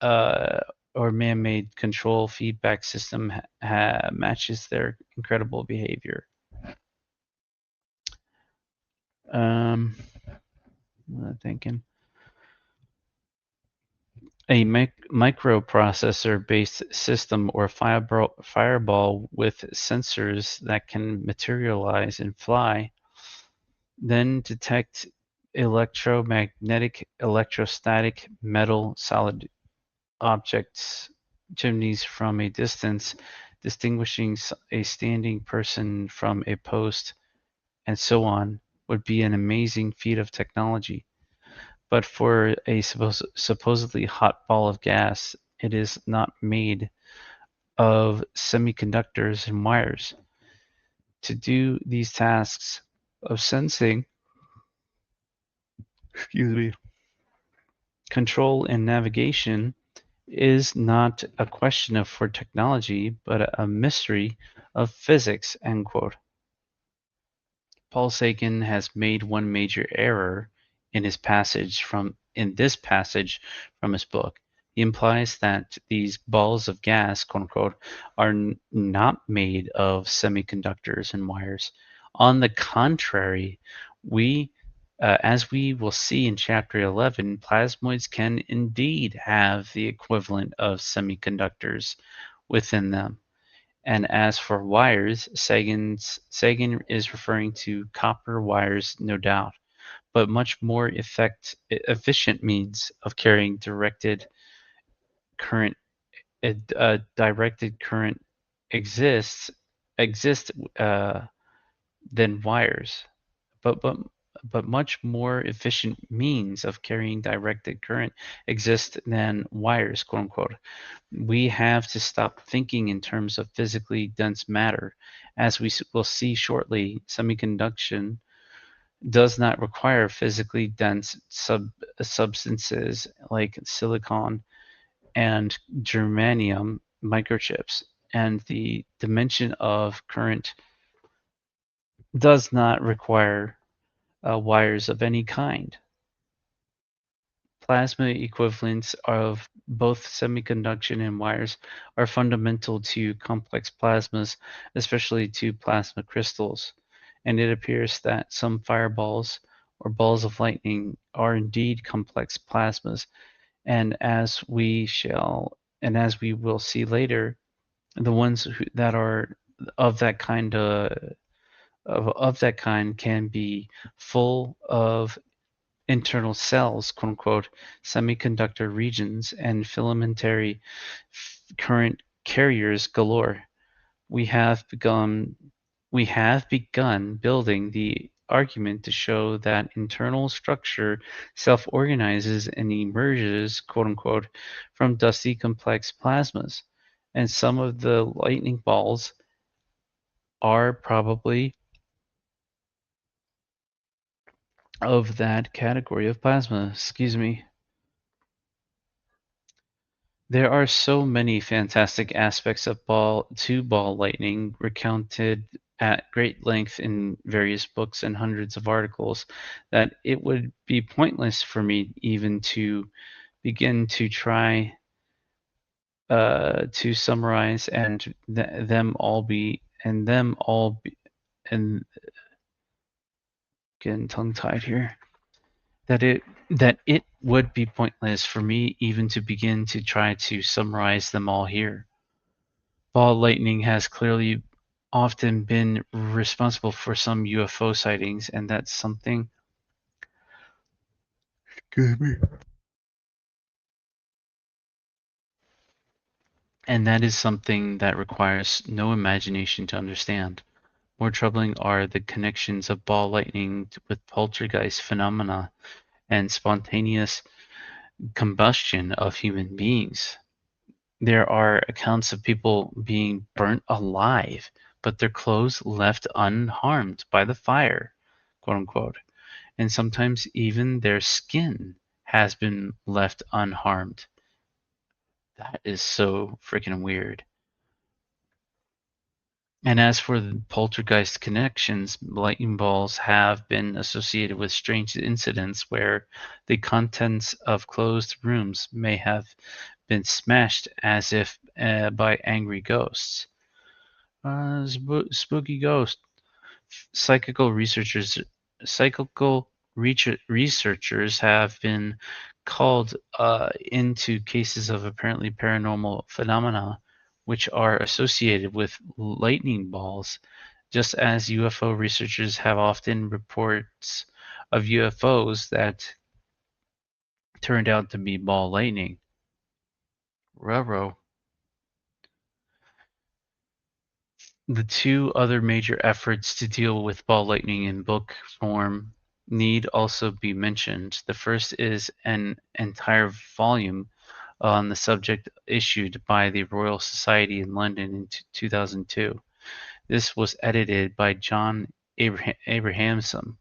uh, or man-made control feedback system matches their incredible behavior. What am I thinking? A microprocessor-based system or fireball with sensors that can materialize and fly, then detect electromagnetic, electrostatic, metal, solid objects, chimneys from a distance, distinguishing a standing person from a post, and so on, would be an amazing feat of technology. But for a supposedly hot ball of gas, it is not made of semiconductors and wires. To do these tasks of sensing, excuse me, control and navigation is not a question of for technology, but a mystery of physics, end quote. Paul Sagan has made one major error in this passage from his book. He implies that these balls of gas, quote unquote, are not made of semiconductors and wires. On the contrary, as we will see in chapter 11, plasmoids can indeed have the equivalent of semiconductors within them. And as for wires, Sagan is referring to copper wires, no doubt, but much more efficient means of carrying current. Directed current exists exist than wires, but but but much more efficient means of carrying directed current exist than wires, quote unquote. We have to stop thinking in terms of physically dense matter. As we will see shortly, semiconduction does not require physically dense substances like silicon and germanium microchips, and the dimension of current does not require wires of any kind. Plasma equivalents of both semiconduction and wires are fundamental to complex plasmas, especially to plasma crystals, and it appears that some fireballs or balls of lightning are indeed complex plasmas, and as we will see later, the ones that are of that kind of that kind can be full of internal cells, quote unquote, semiconductor regions, and filamentary current carriers galore. We have begun we have begun building the argument to show that internal structure self-organizes and emerges, quote unquote, from dusty complex plasmas. And some of the lightning balls are probably of that category of plasma. Excuse me. There are so many fantastic aspects of ball lightning recounted at great length in various books and hundreds of articles that it would be pointless for me even to begin to try to summarize and them all be and getting tongue tied here. That it would be pointless for me even to begin to try to summarize them all here. Ball lightning has clearly often been responsible for some UFO sightings, and that's something. Excuse me. And that is something that requires no imagination to understand. More troubling are the connections of ball lightning with poltergeist phenomena and spontaneous combustion of human beings. There are accounts of people being burnt alive, but their clothes left unharmed by the fire, quote unquote. And sometimes even their skin has been left unharmed. That is so freaking weird. And as for the poltergeist connections, lightning balls have been associated with strange incidents where the contents of closed rooms may have been smashed as if by angry ghosts. Spooky ghost. Psychical researchers psychical researchers have been called into cases of apparently paranormal phenomena which are associated with lightning balls, just as UFO researchers have often reports of UFOs that turned out to be ball lightning. Ruh-roh. The two other major efforts to deal with ball lightning in book form need also be mentioned. The first is an entire volume on the subject issued by the Royal Society in London in 2002. This was edited by John Abrahamson.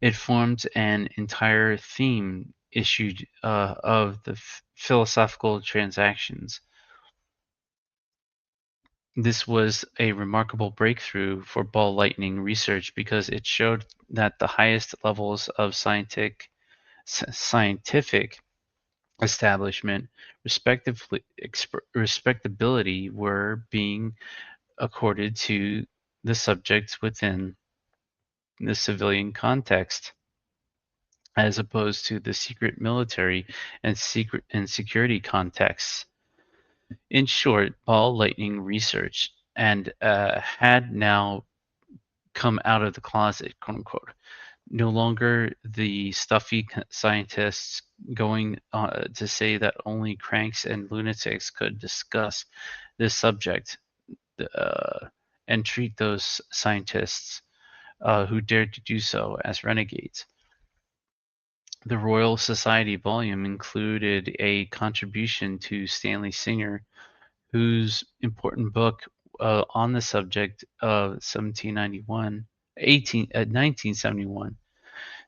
It formed an entire theme issued of the philosophical transactions. This was a remarkable breakthrough for ball lightning research because it showed that the highest levels of scientific establishment, respectability were being accorded to the subjects within the civilian context, as opposed to the secret military and security contexts. In short, ball lightning research and had now come out of the closet, quote unquote. No longer the stuffy scientists going to say that only cranks and lunatics could discuss this subject uh, and treat those scientists who dared to do so as renegades. The Royal Society volume included a contribution to Stanley Singer, whose important book on the subject of 1971,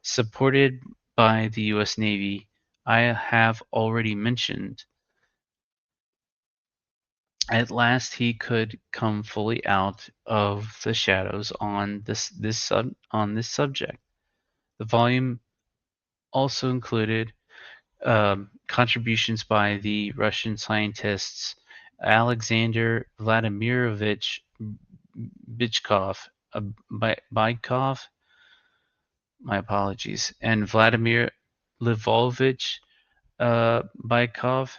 supported by the U.S. Navy, I have already mentioned. At last he could come fully out of the shadows on this subject. The volume also included contributions by the Russian scientists Alexander Vladimirovich Bychkov, Bykov, my apologies, and Vladimir Lvovich Bykov,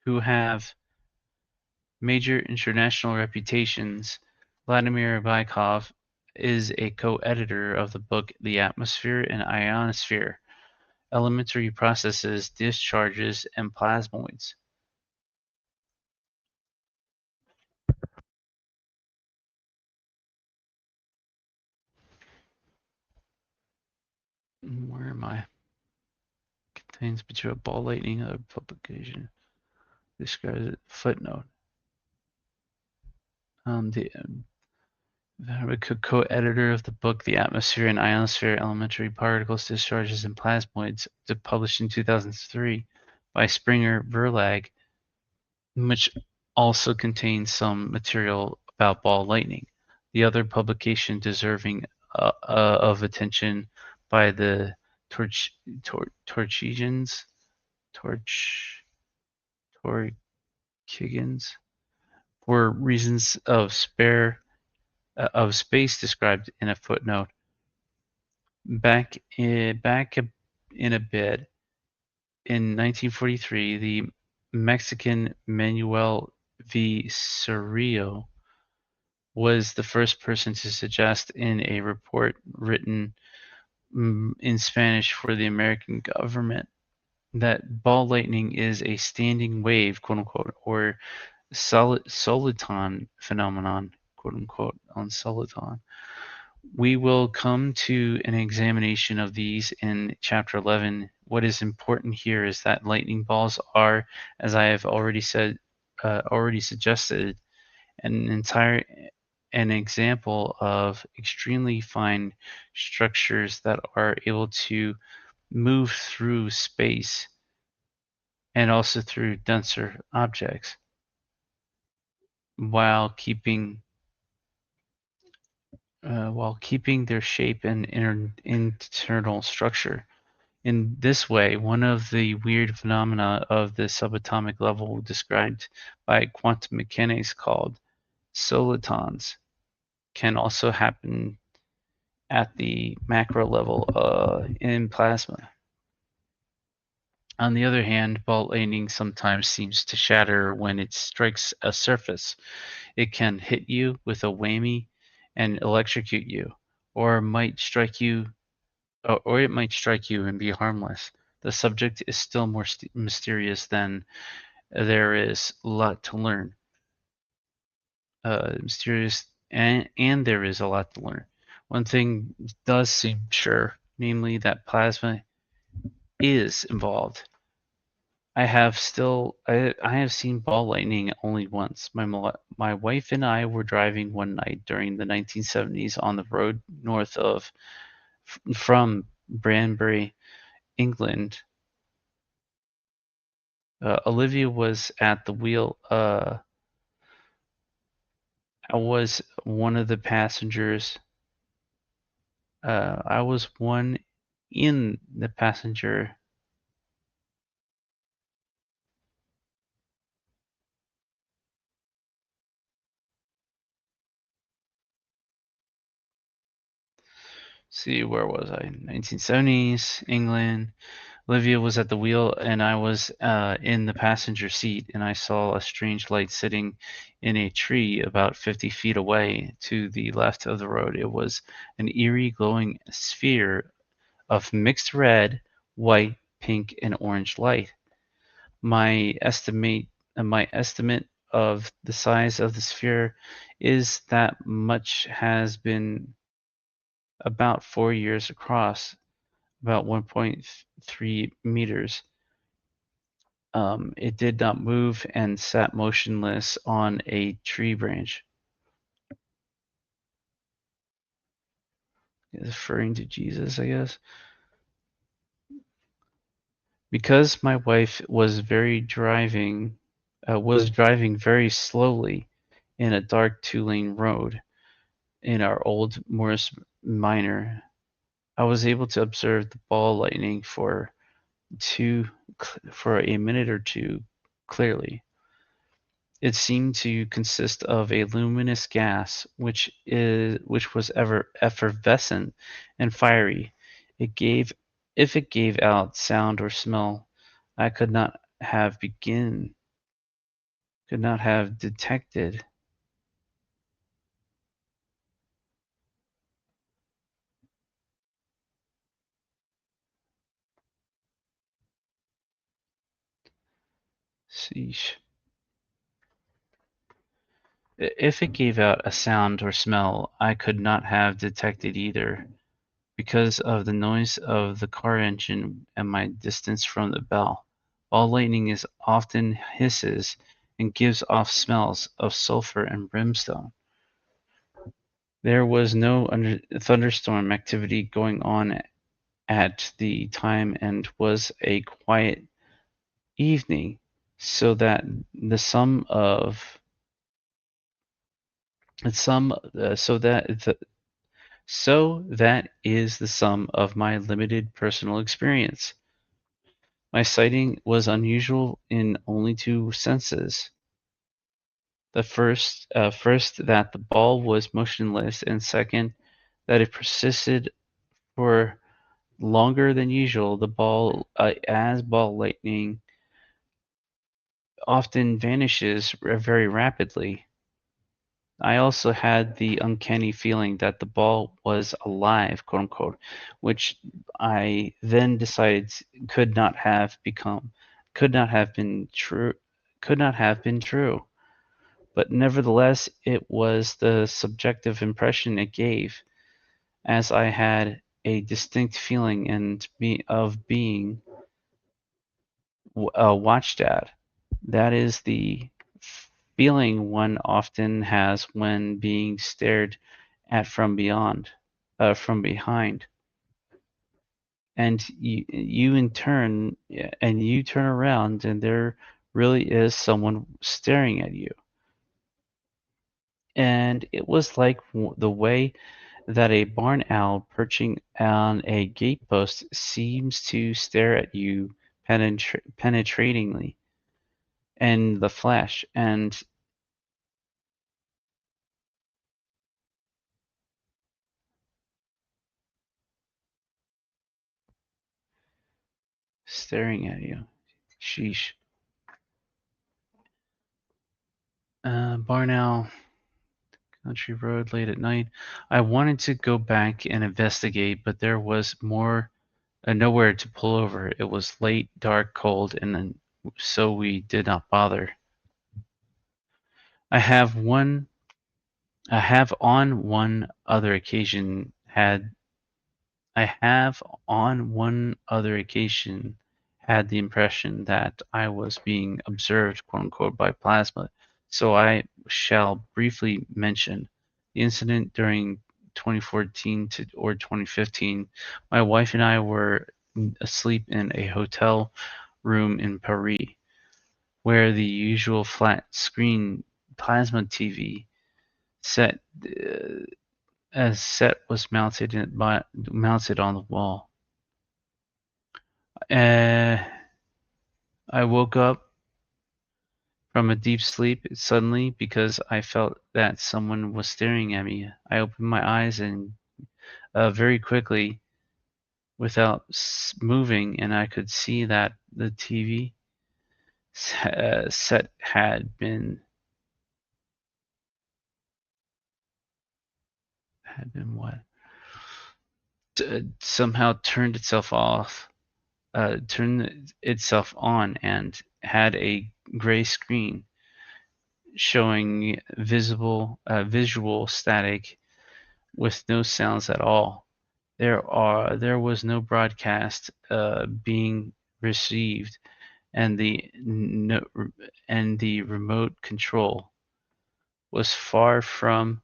who have major international reputations. Vladimir Bykov is a co-editor of the book The Atmosphere and Ionosphere, Elementary Processes, Discharges, and Plasmoids. Where am I? Contains material ball lightning of publication. Describes it. Footnote. The co-editor of the book The Atmosphere and Ionosphere, Elementary Particles, Discharges, and Plasmoids, published in 2003 by Springer Verlag, which also contains some material about ball lightning. The other publication deserving of attention by the Torchigans were reasons of space described in a footnote. Back in a bit, in 1943, the Mexican Manuel V. Cerrillo was the first person to suggest in a report written in Spanish for the American government that ball lightning is a standing wave, quote unquote, or soliton phenomenon, quote unquote, on soliton. We will come to an examination of these in Chapter 11. What is important here is that lightning balls are, as I have already suggested, an example of extremely fine structures that are able to move through space and also through denser objects while keeping their shape and internal structure. In this way, one of the weird phenomena of the subatomic level described by quantum mechanics called solitons can also happen at the macro level in plasma. On the other hand, ball lightning sometimes seems to shatter when it strikes a surface. It can hit you with a whammy and electrocute you, or it might strike you and be harmless. The subject is still more mysterious than there is a lot to learn. Mysterious and there is a lot to learn. One thing does seem sure, namely that plasma is involved. I have seen ball lightning only once. My wife and I were driving one night during the 1970s on the road north of from Branbury, England. Olivia was at the wheel. I was one of the passengers. I was one in the passenger. See, where was I? 1970s, England. Olivia was at the wheel, and I was in the passenger seat, and I saw a strange light sitting in a tree about 50 feet away to the left of the road. It was an eerie, glowing sphere of mixed red, white, pink, and orange light. My estimate of the size of the sphere is that much has been about 4 years across, about 1.3 meters. It did not move and sat motionless on a tree branch. Referring to Jesus, I guess. Because my wife was driving very slowly in a dark two-lane road in our old Morris Minor, I was able to observe the ball lightning for a minute or two clearly. It seemed to consist of a luminous gas which was ever effervescent and fiery. It gave If it gave out sound or smell, I could not have detected. Sheesh. If it gave out a sound or smell, I could not have detected either, because of the noise of the car engine and my distance from the bell. Ball lightning is often hisses and gives off smells of sulfur and brimstone. There was no thunderstorm activity going on at the time and was a quiet evening, so that the sum of some so that is the sum of my limited personal experience. My sighting was unusual in only two senses. The first that the ball was motionless, and second, that it persisted for longer than usual. The ball, as ball lightning, often vanishes very rapidly. I also had the uncanny feeling that the ball was alive, quote unquote, which I then decided could not have become, could not have been true, could not have been true. But nevertheless, it was the subjective impression it gave, as I had a distinct feeling of being watched at. That is the feeling one often has when being stared at from behind, and you turn around, and there really is someone staring at you. And it was like the way that a barn owl perching on a gatepost seems to stare at you penetratingly in the flesh, and staring at you. Sheesh. Barn owl, country road late at night. I wanted to go back and investigate, but there was nowhere to pull over. It was late, dark, cold, and then, so we did not bother. I have on one other occasion I have on one other occasion had the impression that I was being observed, quote unquote, by plasma. So I shall briefly mention the incident during 2014 or 2015. My wife and I were asleep in a hotel room in Paris, where the usual flat screen plasma TV set set was mounted on the wall. Uh, I woke up from a deep sleep suddenly because I felt that someone was staring at me. I opened my eyes and very quickly, without moving, and I could see that the TV set had been what somehow turned itself on, and had a gray screen showing visual static with no sounds at all. There was no broadcast being received, and the remote control was far from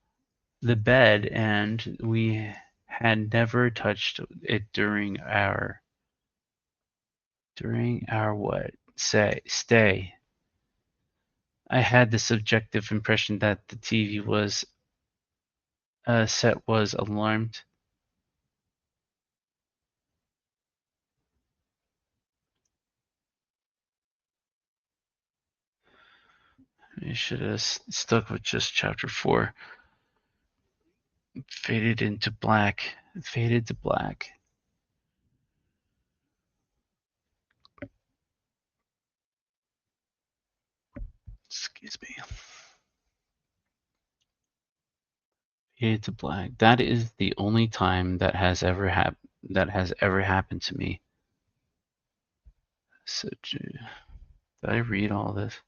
the bed, and we had never touched it during our what say stay. I had the subjective impression that the TV was set was alarmed. I should have stuck with just chapter 4. Faded into black. Faded to black. Excuse me. Faded to black. That is the only time that has ever happened to me. So, did I read all this?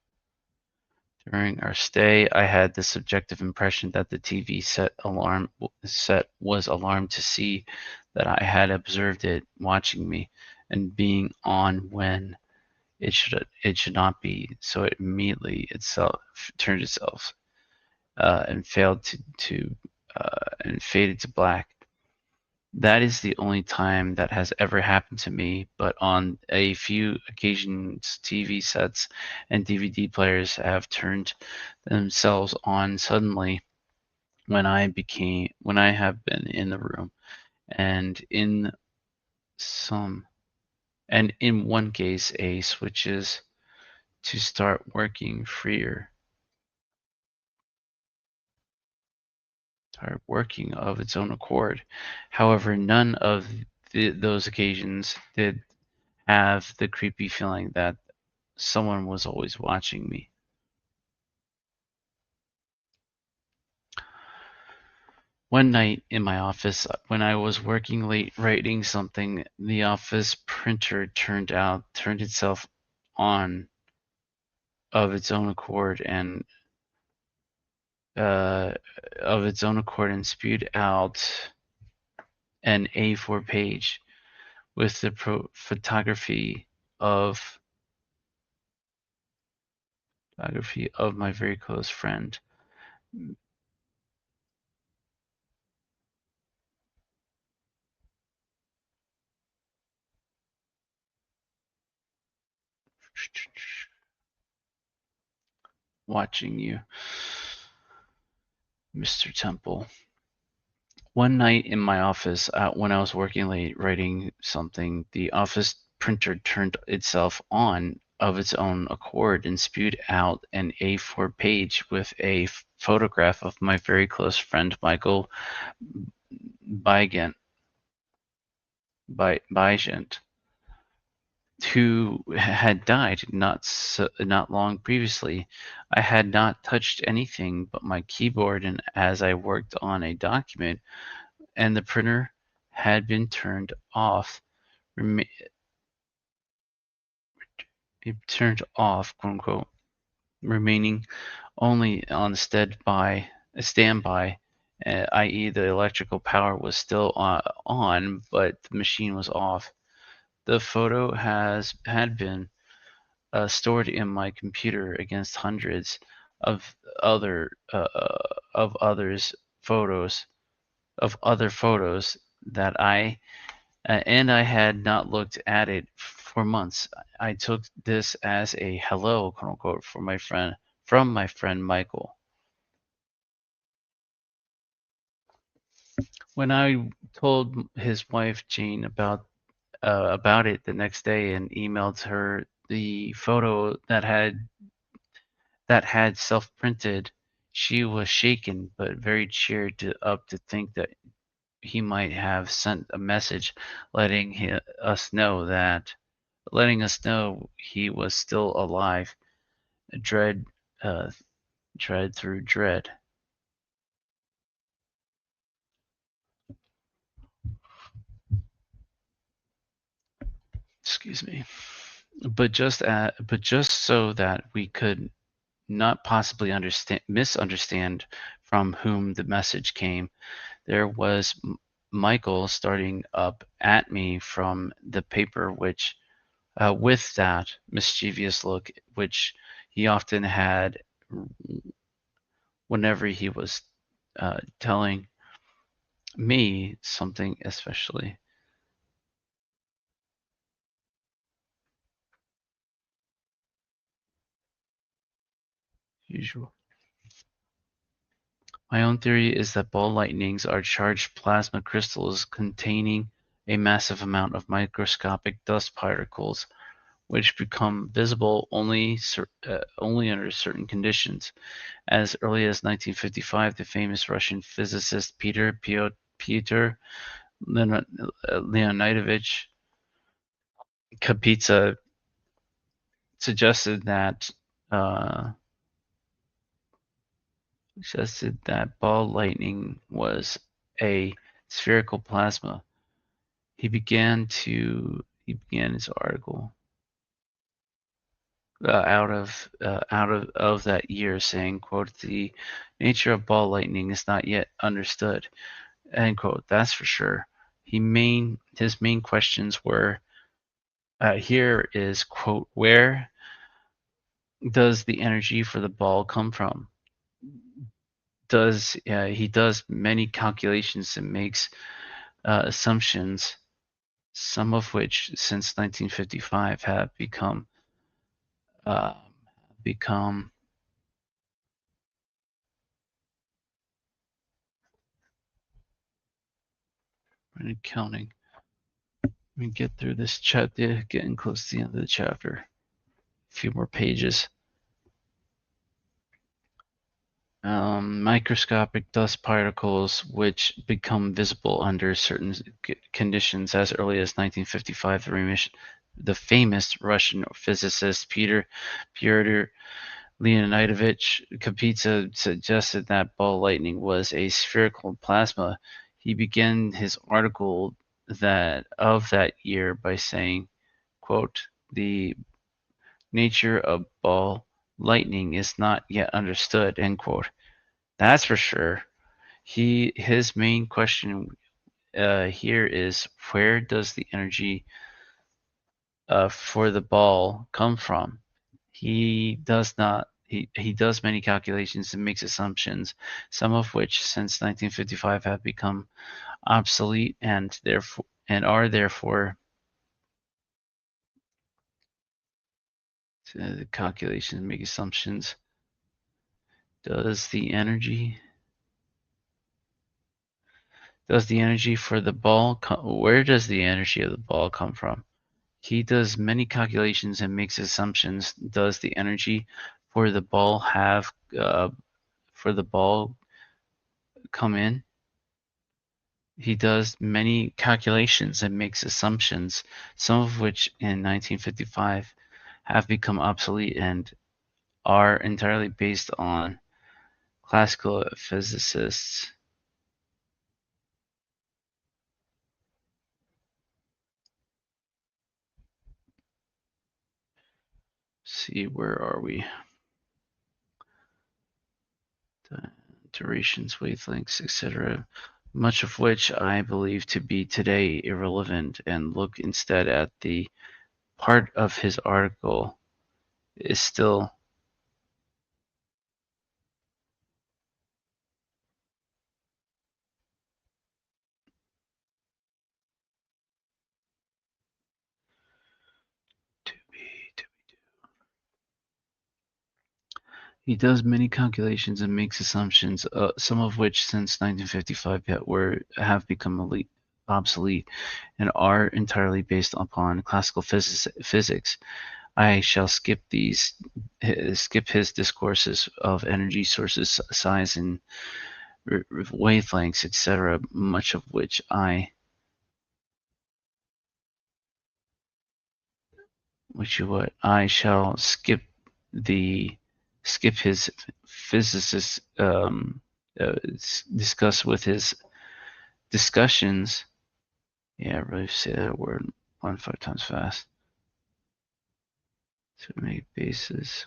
During our stay, I had the subjective impression that the TV set was alarmed to see that I had observed it watching me and being on when it should not be. So it immediately turned itself and and faded to black. That is the only time that has ever happened to me, but on a few occasions, TV sets and DVD players have turned themselves on suddenly when I have been in the room, and some in one case a switches to start working of its own accord. However, none of those occasions did have the creepy feeling that someone was always watching me. One night in my office, when I was working late writing something, the office printer turned itself on of its own accord and spewed out an A4 page with the photography of my very close friend. Watching you, Mr. Temple. One night in my office, when I was working late writing something, the office printer turned itself on of its own accord and spewed out an A4 page with a photograph of my very close friend Michael Bygent, who had died not long previously. I had not touched anything but my keyboard, and as I worked on a document, and the printer had been turned off, quote unquote, remaining only on standby, i.e., the electrical power was still on, but the machine was off. The photo had been stored in my computer against hundreds of other of others photos of other photos that I had not looked at it for months. I took this as a hello, quote unquote, from my friend Michael. When I told his wife Jane about it the next day and emailed her the photo that had self-printed, she was shaken but very cheered up to think that he might have sent a message letting us know he was still alive. Dread, uh, dread through dread. Excuse me. But just so that we could not possibly misunderstand from whom the message came, there was Michael starting up at me from the paper, which with that mischievous look, which he often had whenever he was telling me something, especially usual. My own theory is that ball lightnings are charged plasma crystals containing a massive amount of microscopic dust particles, which become visible only under certain conditions. As early as 1955, the famous Russian physicist Peter Leonidovich Kapitsa suggested that uh, ball lightning was a spherical plasma. He began his article out of that year, saying, "quote The nature of ball lightning is not yet understood." End quote. That's for sure. His main questions were here is quote where does the energy for the ball come from? He does many calculations and makes assumptions, some of which since 1955 have uh, become counting. Let me get through this chapter, getting close to the end of the chapter. A few more pages. Microscopic dust particles which become visible under certain conditions as early as 1955. The famous Russian physicist Pyotr Leonidovich Kapitsa suggested that ball lightning was a spherical plasma. He began his article that year by saying, quote, "The nature of ball lightning is not yet understood," end quote. That's for sure. His main question here is where does the energy for the ball come from? He does not. He does many calculations and makes assumptions, some of which since 1955 have become obsolete are therefore the calculations make assumptions. Does the energy for the ball where does the energy of the ball come from? He does many calculations and makes assumptions. Does the energy for the ball come in? He does many calculations and makes assumptions, some of which in 1955 have become obsolete and are entirely based on classical physicists. See, where are we? durations, wavelengths, etc., much of which I believe to be today irrelevant, and look instead at the part of his article is still to be. He does many calculations and makes assumptions, some of which since 1955 have become obsolete and are entirely based upon classical physics. I shall skip his discourses of energy sources, size, and wavelengths, etc., much of which I shall skip his physicists discuss with his discussions. Yeah, really say that word 5 times fast to make bases.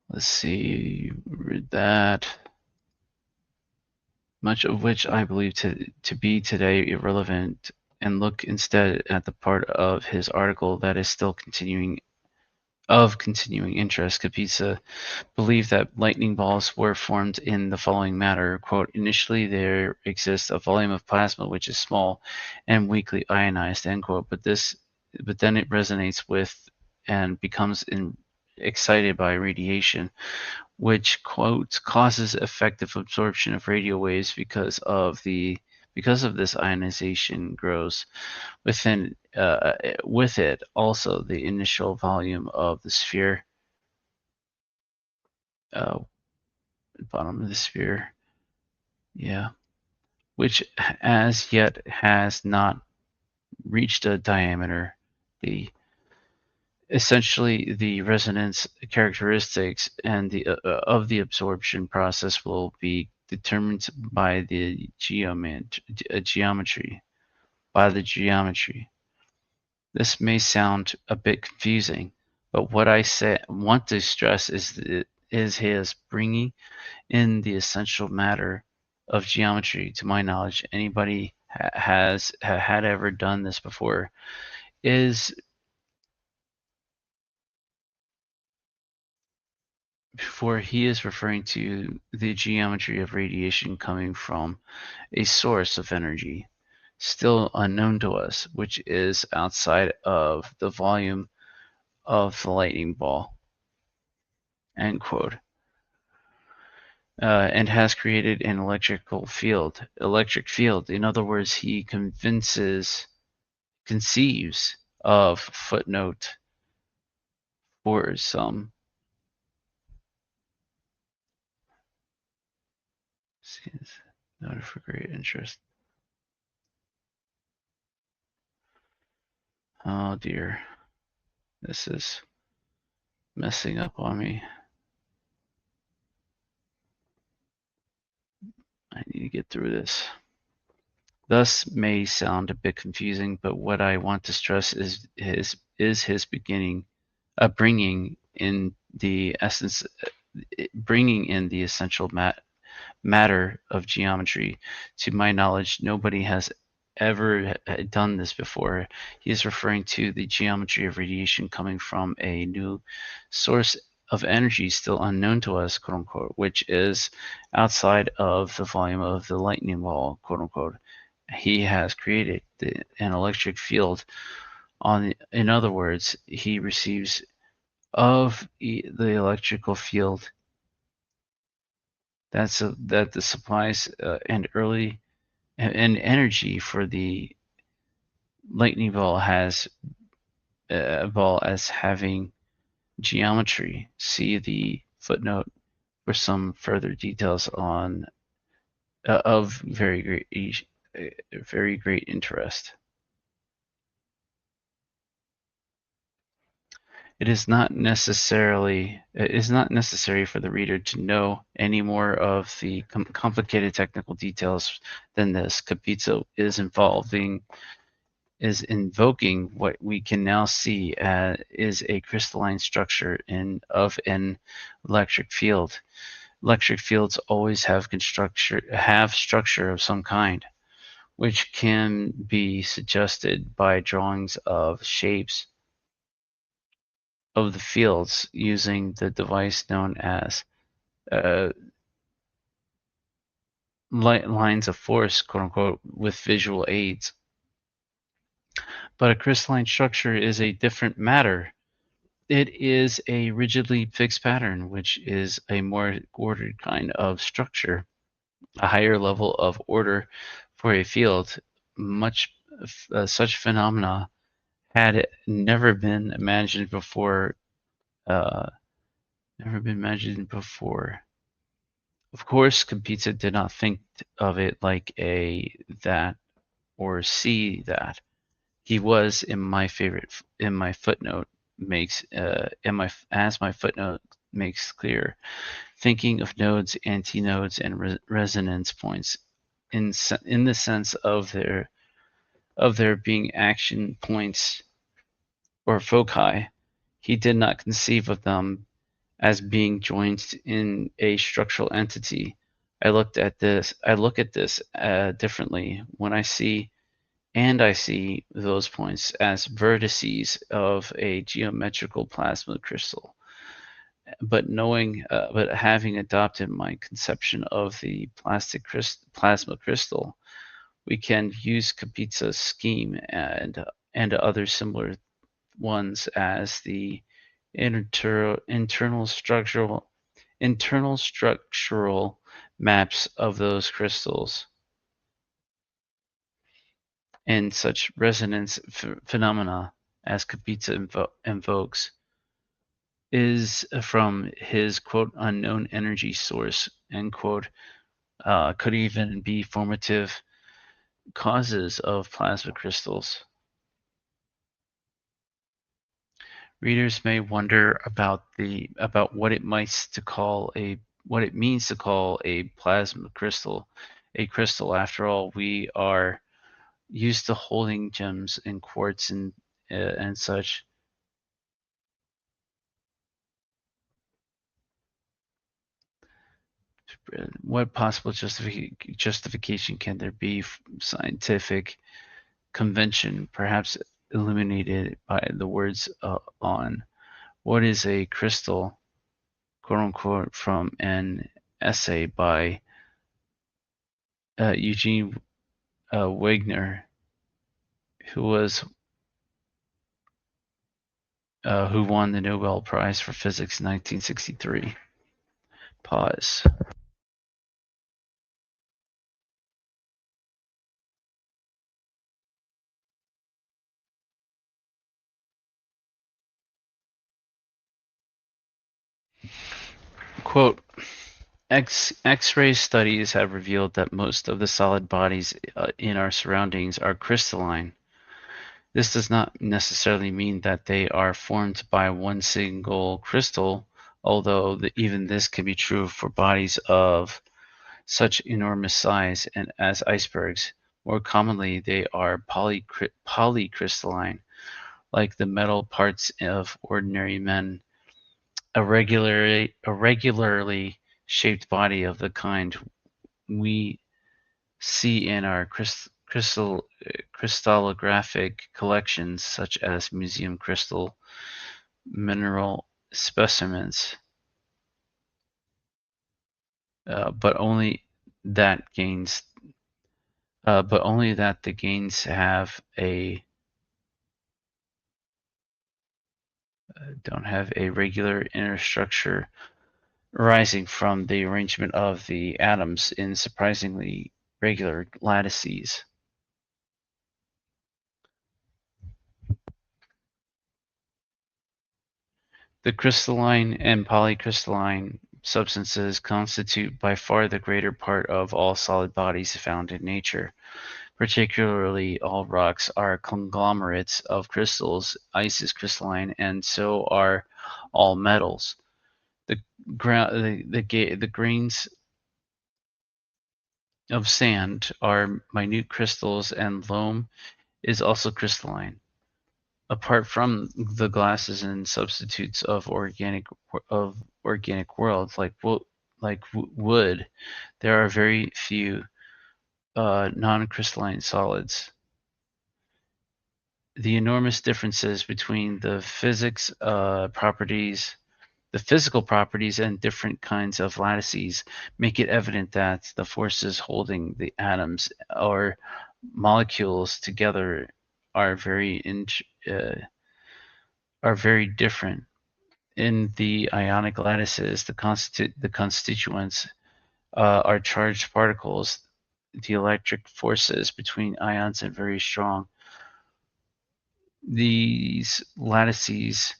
Let's see, read that. Much of which I believe to be today irrelevant, and look instead at the part of his article that is still continuing interest. Kapitsa believed that lightning balls were formed in the following manner. Quote, initially there exists a volume of plasma which is small and weakly ionized, end quote, but then it resonates with and becomes excited by radiation, which, quote, causes effective absorption of radio waves because of this ionization grows with it also the initial volume of the sphere, uh, bottom of the sphere, yeah, which as yet has not reached a diameter. The Essentially, the resonance characteristics and the of the absorption process will be determined by the geometry. By the geometry. This may sound a bit confusing, but what want to stress is his bringing in the essential matter of geometry. To my knowledge, anybody had ever done this before is for he is referring to the geometry of radiation coming from a source of energy still unknown to us, which is outside of the volume of the lightning ball, end quote, and has created an electric field. In other words, he conceives of footnote for some noted for great interest. Oh dear, this is messing up on me. I need to get through this. Thus may sound a bit confusing, but what I want to stress is his bringing in the essence, bringing in the essential matter of geometry. To my knowledge, nobody has ever done this before. He is referring to the geometry of radiation coming from a new source of energy still unknown to us, quote unquote, which is outside of the volume of the lightning ball, quote unquote. He has created an electric field in other words, he receives of the electrical field that the supplies and early and energy for the lightning ball as having geometry. See the footnote for some further details on of very great interest. It is not necessary for the reader to know any more of the complicated technical details than this. Capizzo is invoking what we can now see is a crystalline structure of an electric field. Electric fields always have structure of some kind, which can be suggested by drawings of shapes of the fields using the device known as uh, lines of force, quote unquote, with visual aids. But a crystalline structure is a different matter. It is a rigidly fixed pattern, which is a more ordered kind of structure, a higher level of order for a field. Such phenomena had never been imagined before. Uh, Never been imagined before. Of course, Kapitsa did not think of it like a that or see that. He was in my footnote makes as my footnote makes clear, thinking of nodes, antinodes, and resonance points in the sense of their being action points or foci. He did not conceive of them as being joined in a structural entity. I look at this differently when I see those points as vertices of a geometrical plasma crystal. But having adopted my conception of the plasma crystal, we can use Kapitsa's scheme and other similar ones as the internal structural maps of those crystals, and such resonance phenomena as Kapitsa invokes is from his quote unknown energy source end quote, could even be formative causes of plasma crystals. Readers may wonder about what it means to call a plasma crystal a crystal. After all, we are used to holding gems and quartz and such. What possible justification can there be? Scientific convention, perhaps illuminated by the words on what is a crystal, quote unquote, from an essay by Eugene Wigner, who won the Nobel Prize for Physics in 1963. Pause. Quote, X-ray studies have revealed that most of the solid bodies in our surroundings are crystalline. This does not necessarily mean that they are formed by one single crystal, although even this can be true for bodies of such enormous size and as icebergs. More commonly, they are polycrystalline, like the metal parts of ordinary men. A regularly shaped body of the kind we see in our crystallographic collections, such as museum crystal mineral specimens, but only that the gains have a don't have a regular inner structure arising from the arrangement of the atoms in surprisingly regular lattices. The crystalline and polycrystalline substances constitute by far the greater part of all solid bodies found in nature. Particularly, all rocks are conglomerates of crystals. Ice is crystalline, and so are all metals. The the grains of sand are minute crystals, and loam is also crystalline. Apart from the glasses and substitutes of organic world, like wood, there are very few non-crystalline solids. The enormous differences between the physical properties and different kinds of lattices make it evident that the forces holding the atoms or molecules together are very different. In the ionic lattices, the constituents are charged particles. The electric forces between ions are very strong. These lattices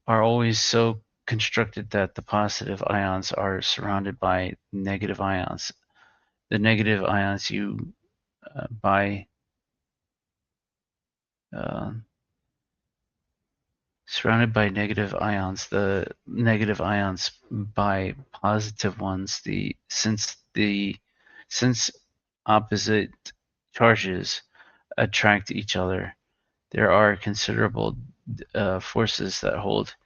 are always so constructed that the positive ions are surrounded by negative ions. The negative ions you by uh, surrounded by negative ions, the negative ions by positive ones. Since opposite charges attract each other, there are considerable forces that hold.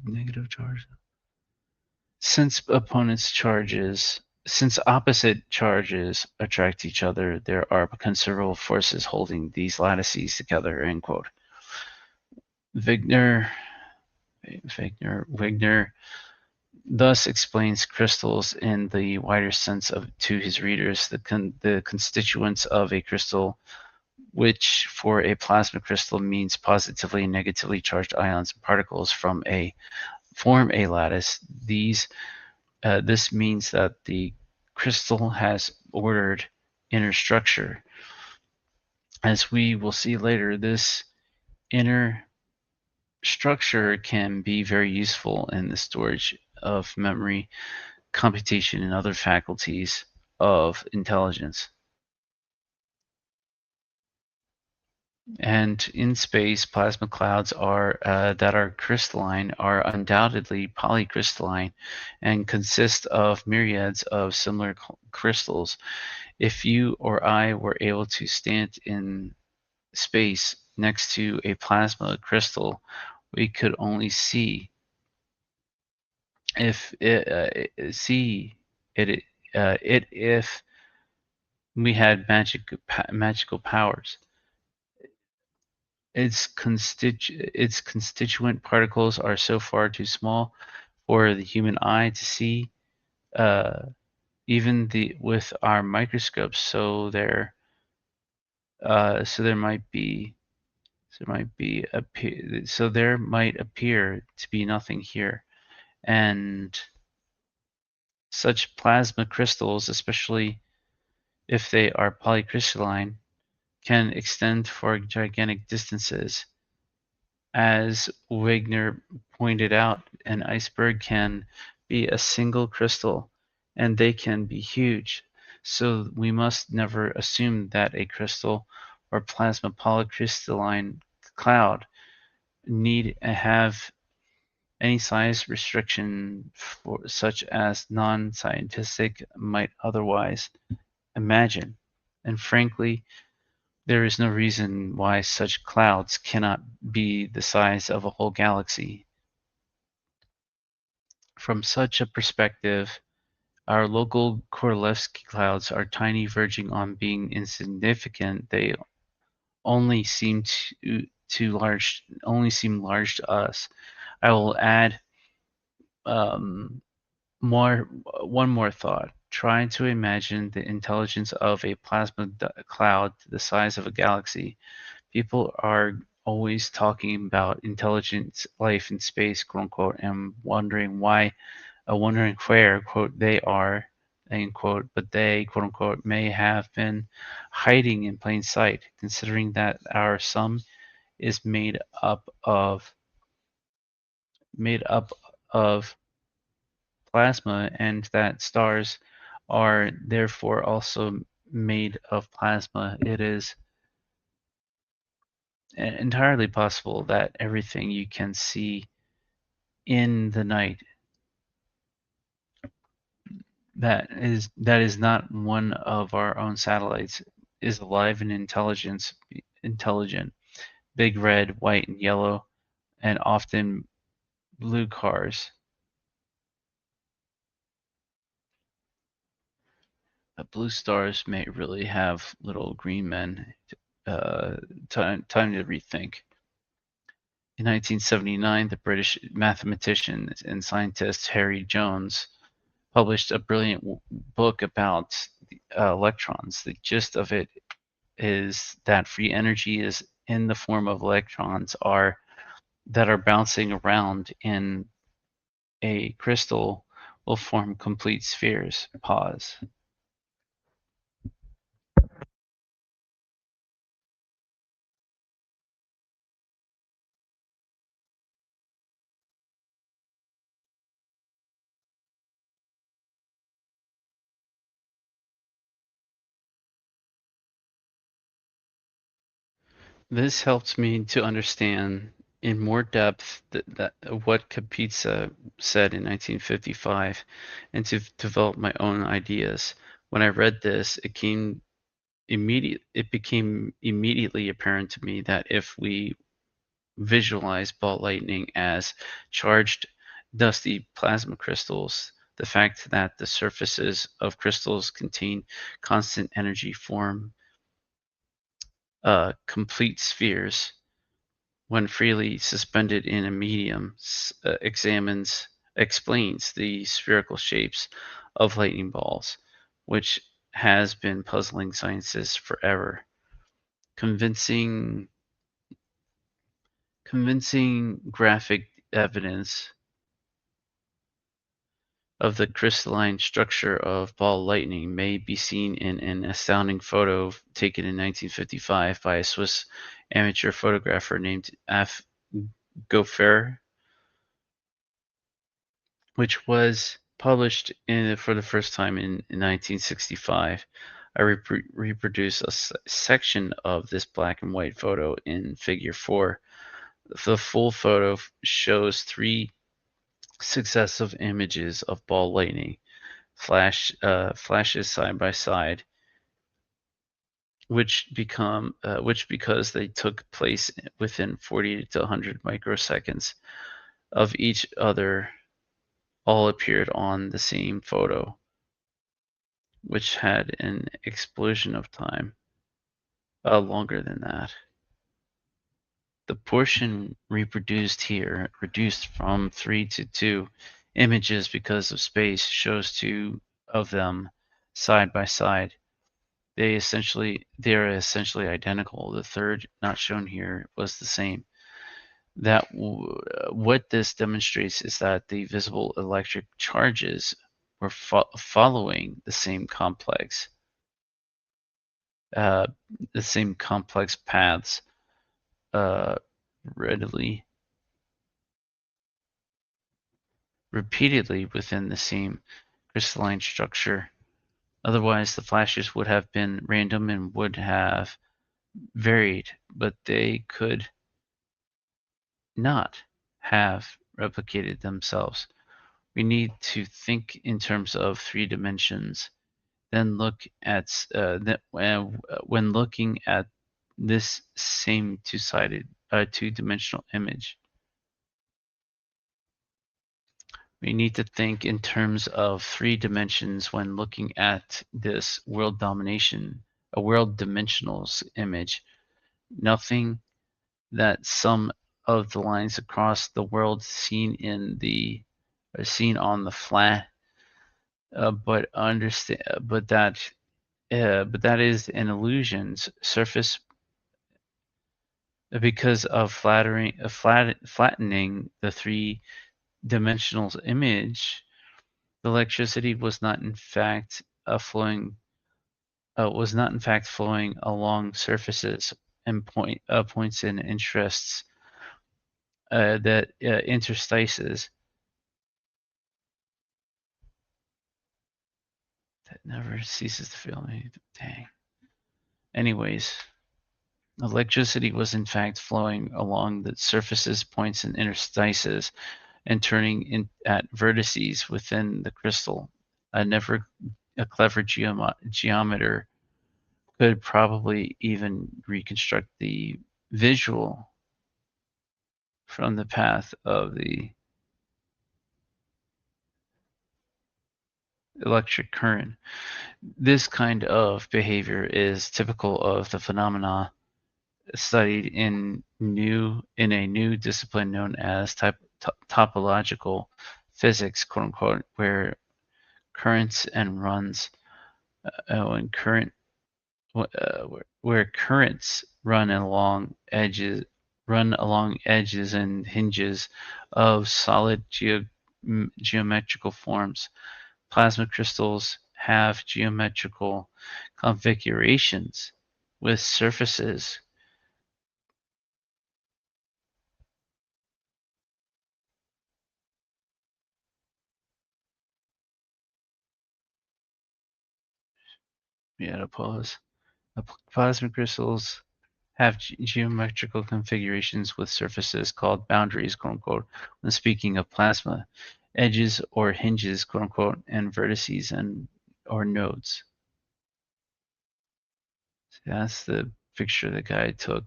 Negative charge. Since opposite charges attract each other, there are considerable forces holding these lattices together. End quote. Wigner thus explains crystals in the wider sense to his readers. The constituents of a crystal, which for a plasma crystal means positively and negatively charged ions and particles form a lattice. This means that the crystal has ordered inner structure. As we will see later, this inner structure can be very useful in the storage of memory, computation, and other faculties of intelligence. And in space, plasma clouds that are crystalline are undoubtedly polycrystalline and consist of myriads of similar crystals. If you or I were able to stand in space next to a plasma crystal, we could only see if if we had magical powers. Its constituent particles are so far too small for the human eye to see, even with our microscopes. So there might appear to be nothing here, and such plasma crystals, especially if they are polycrystalline, can extend for gigantic distances. As Wigner pointed out, an iceberg can be a single crystal, and they can be huge. So we must never assume that a crystal or plasma polycrystalline cloud need have any size restriction such as non-scientific might otherwise imagine. And frankly, there is no reason why such clouds cannot be the size of a whole galaxy. From such a perspective, our local Korolev clouds are tiny, verging on being insignificant. They only seem large to us. I will add um, one more thought. Try to imagine the intelligence of a plasma cloud the size of a galaxy. People are always talking about intelligent life in space, quote unquote, and wondering where, quote, they are end quote, but they, quote unquote, may have been hiding in plain sight, considering that our sun is made up of plasma, and that stars are therefore also made of plasma. It is entirely possible that everything you can see in the night that is not one of our own satellites is alive and intelligent. Big red, white, and yellow, and often blue cars. Blue stars may really have little green men. Time to rethink. In 1979, the British mathematician and scientist Harry Jones published a brilliant book about electrons. The gist of it is that free energy is in the form of electrons that are bouncing around in a crystal will form complete spheres. Pause. This helps me to understand in more depth what Kapitsa said in 1955 and to develop my own ideas. When I read this, it became immediately apparent to me that if we visualize ball lightning as charged, dusty plasma crystals, the fact that the surfaces of crystals contain constant energy form complete spheres when freely suspended in a medium explains the spherical shapes of lightning balls, which has been puzzling scientists forever. Convincing convincing graphic evidence of the crystalline structure of ball lightning may be seen in an astounding photo taken in 1955 by a Swiss amateur photographer named Af Goffer, which was published for the first time in 1965. I reproduce a section of this black and white photo in Figure 4. The full photo shows three successive images of ball lightning flashes side by side, which because they took place within 40 to 100 microseconds of each other, all appeared on the same photo, which had an explosion of time longer than that. The portion reproduced here, reduced from 3 to 2 images because of space, shows two of them side by side. They are essentially identical. The third, not shown here, was the same. What this demonstrates is that the visible electric charges were following uh, the same complex paths uh, readily, repeatedly within the same crystalline structure. Otherwise, the flashes would have been random and would have varied, but they could not have replicated themselves. We need to think in terms of three dimensions. Then look at when looking at this same two-dimensional image. We need to think in terms of three dimensions when looking at this world dimensional image. Nothing that some of the lines across the world seen on the flat, but that is an illusion surface because of flattening the three-dimensional image. The electricity was not in fact flowing along surfaces and points and interests that interstices that never ceases to feel me. Dang. Anyways, electricity was in fact flowing along the surfaces, points, and interstices, and turning in at vertices within the crystal. A clever geometer could probably even reconstruct the visual from the path of the electric current. This kind of behavior is typical of the phenomena studied in a new discipline known as topological physics, quote unquote, where currents and runs when current where currents run along edges and hinges of solid geometrical forms. Plasma crystals have geometrical configurations with surfaces to pause. Plasma crystals have geometrical configurations with surfaces called boundaries, quote unquote, when speaking of plasma, edges or hinges, quote unquote, and vertices and or nodes. So that's the picture the guy took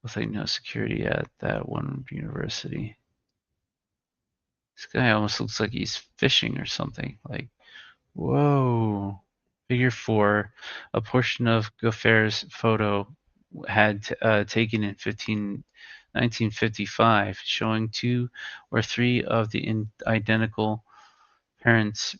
with like no security at that one university. This guy almost looks like he's fishing or something. Like, whoa. Figure 4, a portion of Goffer's photo had taken in 1955, showing 2 or 3 of the identical parents.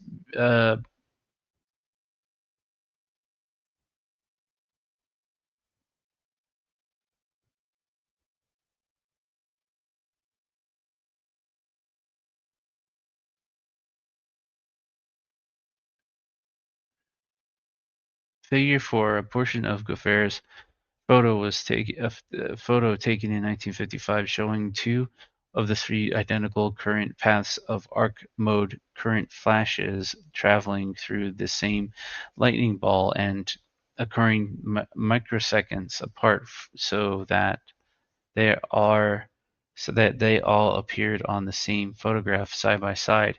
Figure 4, a portion of Goffer's photo taken in 1955 showing 2 of the 3 identical current paths of arc mode current flashes traveling through the same lightning ball and occurring microseconds apart so that they all appeared on the same photograph side by side.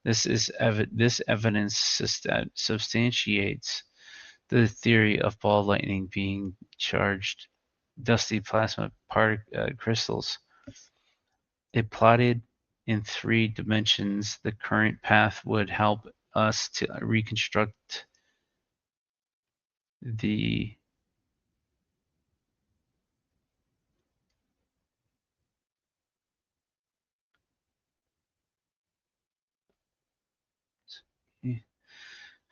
This evidence substantiates the theory of ball lightning being charged dusty plasma crystals. It plotted in 3 dimensions the current path would help us to reconstruct the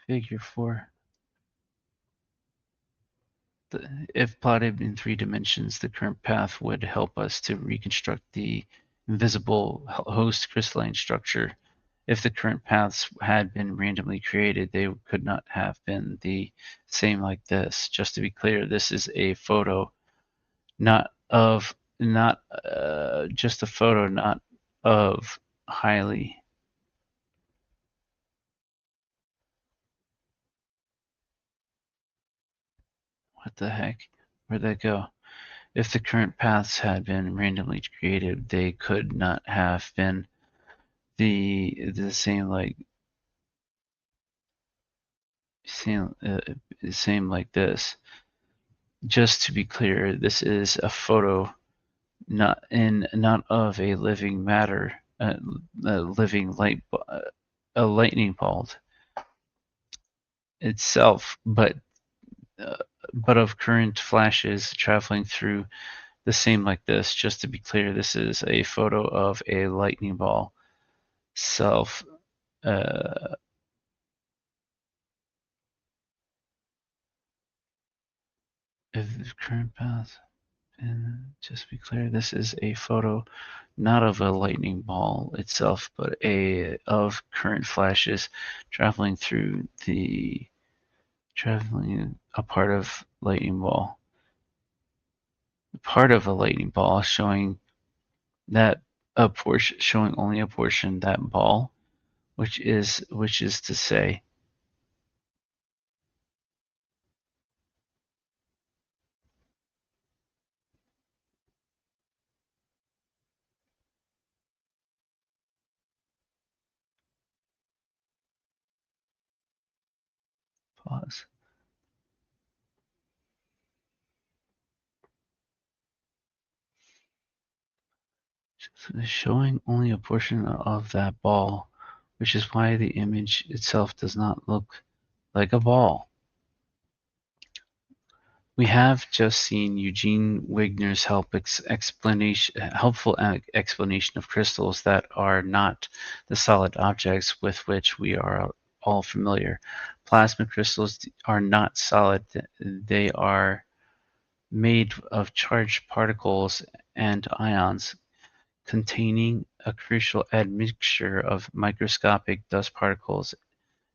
figure 4. If plotted in 3 dimensions, the current path would help us to reconstruct the invisible host crystalline structure. If the current paths had been randomly created, they could not have been the same like this. Just to be clear, this is a photo, not just a photo, not of highly. What the heck? Where'd that go? If the current paths had been randomly created, they could not have been the same same like this. Just to be clear, this is a photo not of a living matter, a living light, a lightning bolt itself, but of current flashes traveling through the same like this. Just to be clear, this is a photo of a lightning ball self. If the current path And just to be clear, this is a photo not of a lightning ball itself, but of current flashes traveling a part of lightning ball. Part of a lightning ball showing that a portion showing only a portion that ball, which is to say, pause. Showing only a portion of that ball, which is why the image itself does not look like a ball. We have just seen Eugene Wigner's helpful explanation of crystals that are not the solid objects with which we are all familiar. Plasma crystals are not solid. They are made of charged particles and ions containing a crucial admixture of microscopic dust particles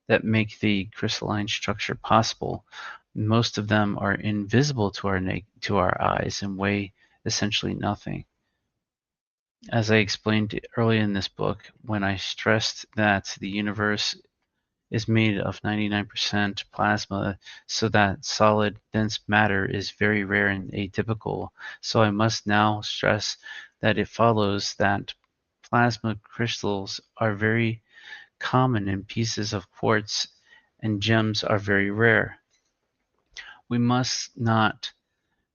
that make the crystalline structure possible. Most of them are invisible to our eyes and weigh essentially nothing. As I explained early in this book, when I stressed that the universe is made of 99% plasma, so that solid, dense matter is very rare and atypical. So I must now stress that it follows that plasma crystals are very common and pieces of quartz and gems are very rare. We must not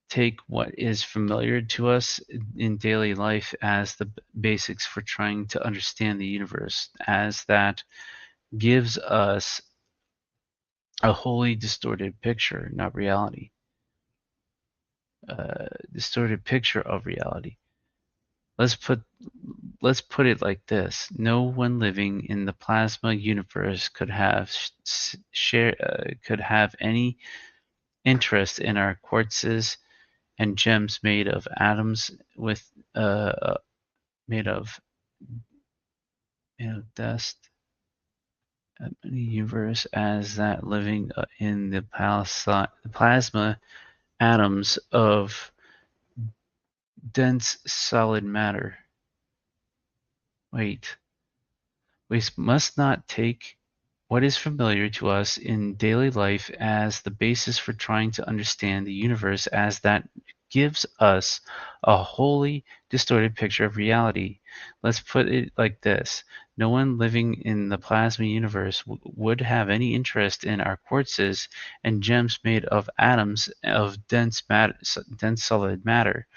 take what is familiar to us in daily life as the basics for trying to understand the universe, as that gives us a wholly distorted picture, not reality. Distorted picture of reality. Let's put it like this: no one living in the plasma universe could have any interest in our quartzes and gems made of atoms with made of dust. Any universe as that living in the plasma atoms of dense solid matter. Wait, we must not take what is familiar to us in daily life as the basis for trying to understand the universe, as that gives us a wholly distorted picture of reality. Let's put it like this: no one living in the plasma universe would have any interest in our quartzes and gems made of atoms of dense solid matter.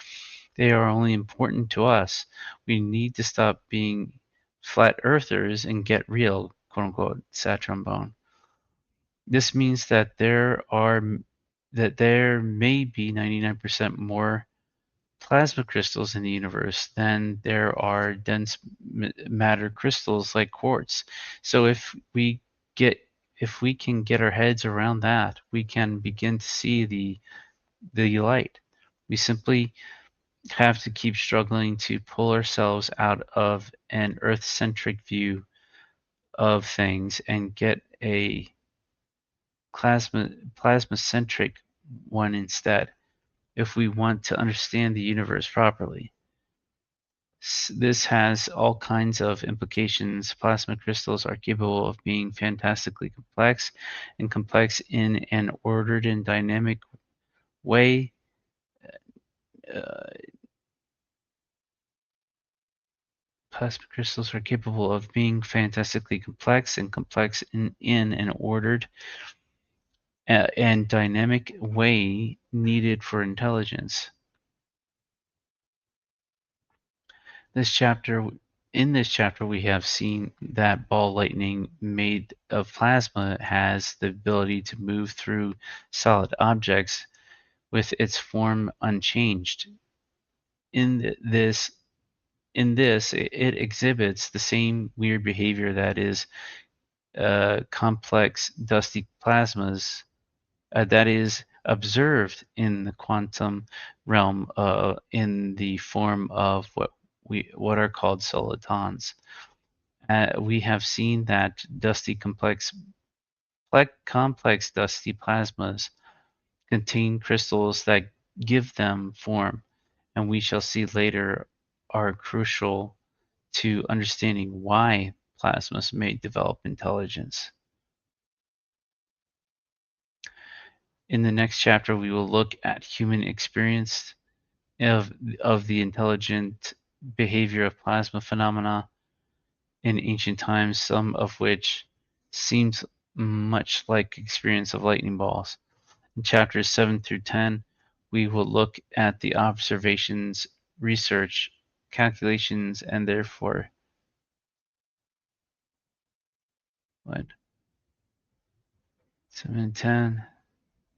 They are only important to us. We need to stop being flat earthers and get real, quote unquote, sad trombone. This means that there may be 99% more plasma crystals in the universe than there are dense matter crystals like quartz. So if we can get our heads around that, we can begin to see the light. We simply have to keep struggling to pull ourselves out of an earth-centric view of things and get a plasma-centric one instead, if we want to understand the universe properly. This has all kinds of implications. Plasma crystals are capable of being fantastically complex, and complex in an ordered and dynamic way. Uh, Plasma crystals are capable of being fantastically complex and complex in an ordered and dynamic way needed for intelligence. This chapter, in this chapter, we have seen that ball lightning made of plasma has the ability to move through solid objects with its form unchanged. In this, it exhibits the same weird behavior that is complex dusty plasmas. That is observed in the quantum realm in the form of what are called solitons. We have seen that complex dusty plasmas contain crystals that give them form, and we shall see later are crucial to understanding why plasmas may develop intelligence. In the next chapter, we will look at human experience of the intelligent behavior of plasma phenomena in ancient times, some of which seems much like experience of lightning balls. In chapters 7 through 10, we will look at the observations, research, calculations, and therefore what 7 and 10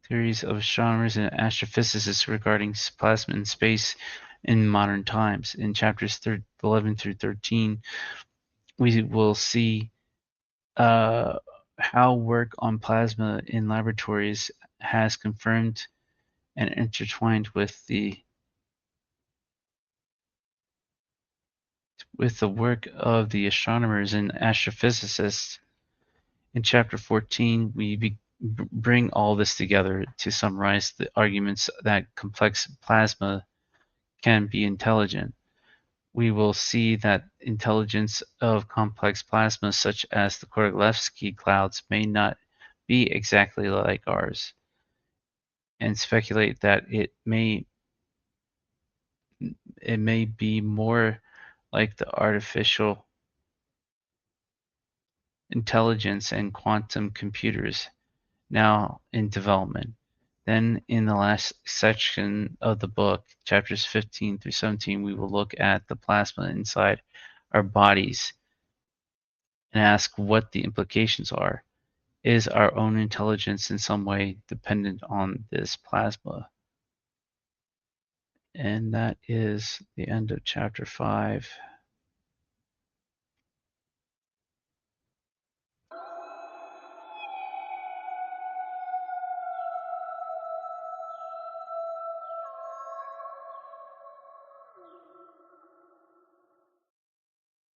theories of astronomers and astrophysicists regarding plasma and space in modern times. In chapters 11 through 13, we will see how work on plasma in laboratories has confirmed and intertwined with the work of the astronomers and astrophysicists. In chapter 14, we bring all this together to summarize the arguments that complex plasma can be intelligent. We will see that intelligence of complex plasma, such as the Kordylewski clouds, may not be exactly like ours, and speculate that it may be more like the artificial intelligence and quantum computers now in development. Then in the last section of the book, chapters 15 through 17, we will look at the plasma inside our bodies and ask what the implications are. Is our own intelligence in some way dependent on this plasma? And that is the end of chapter 5.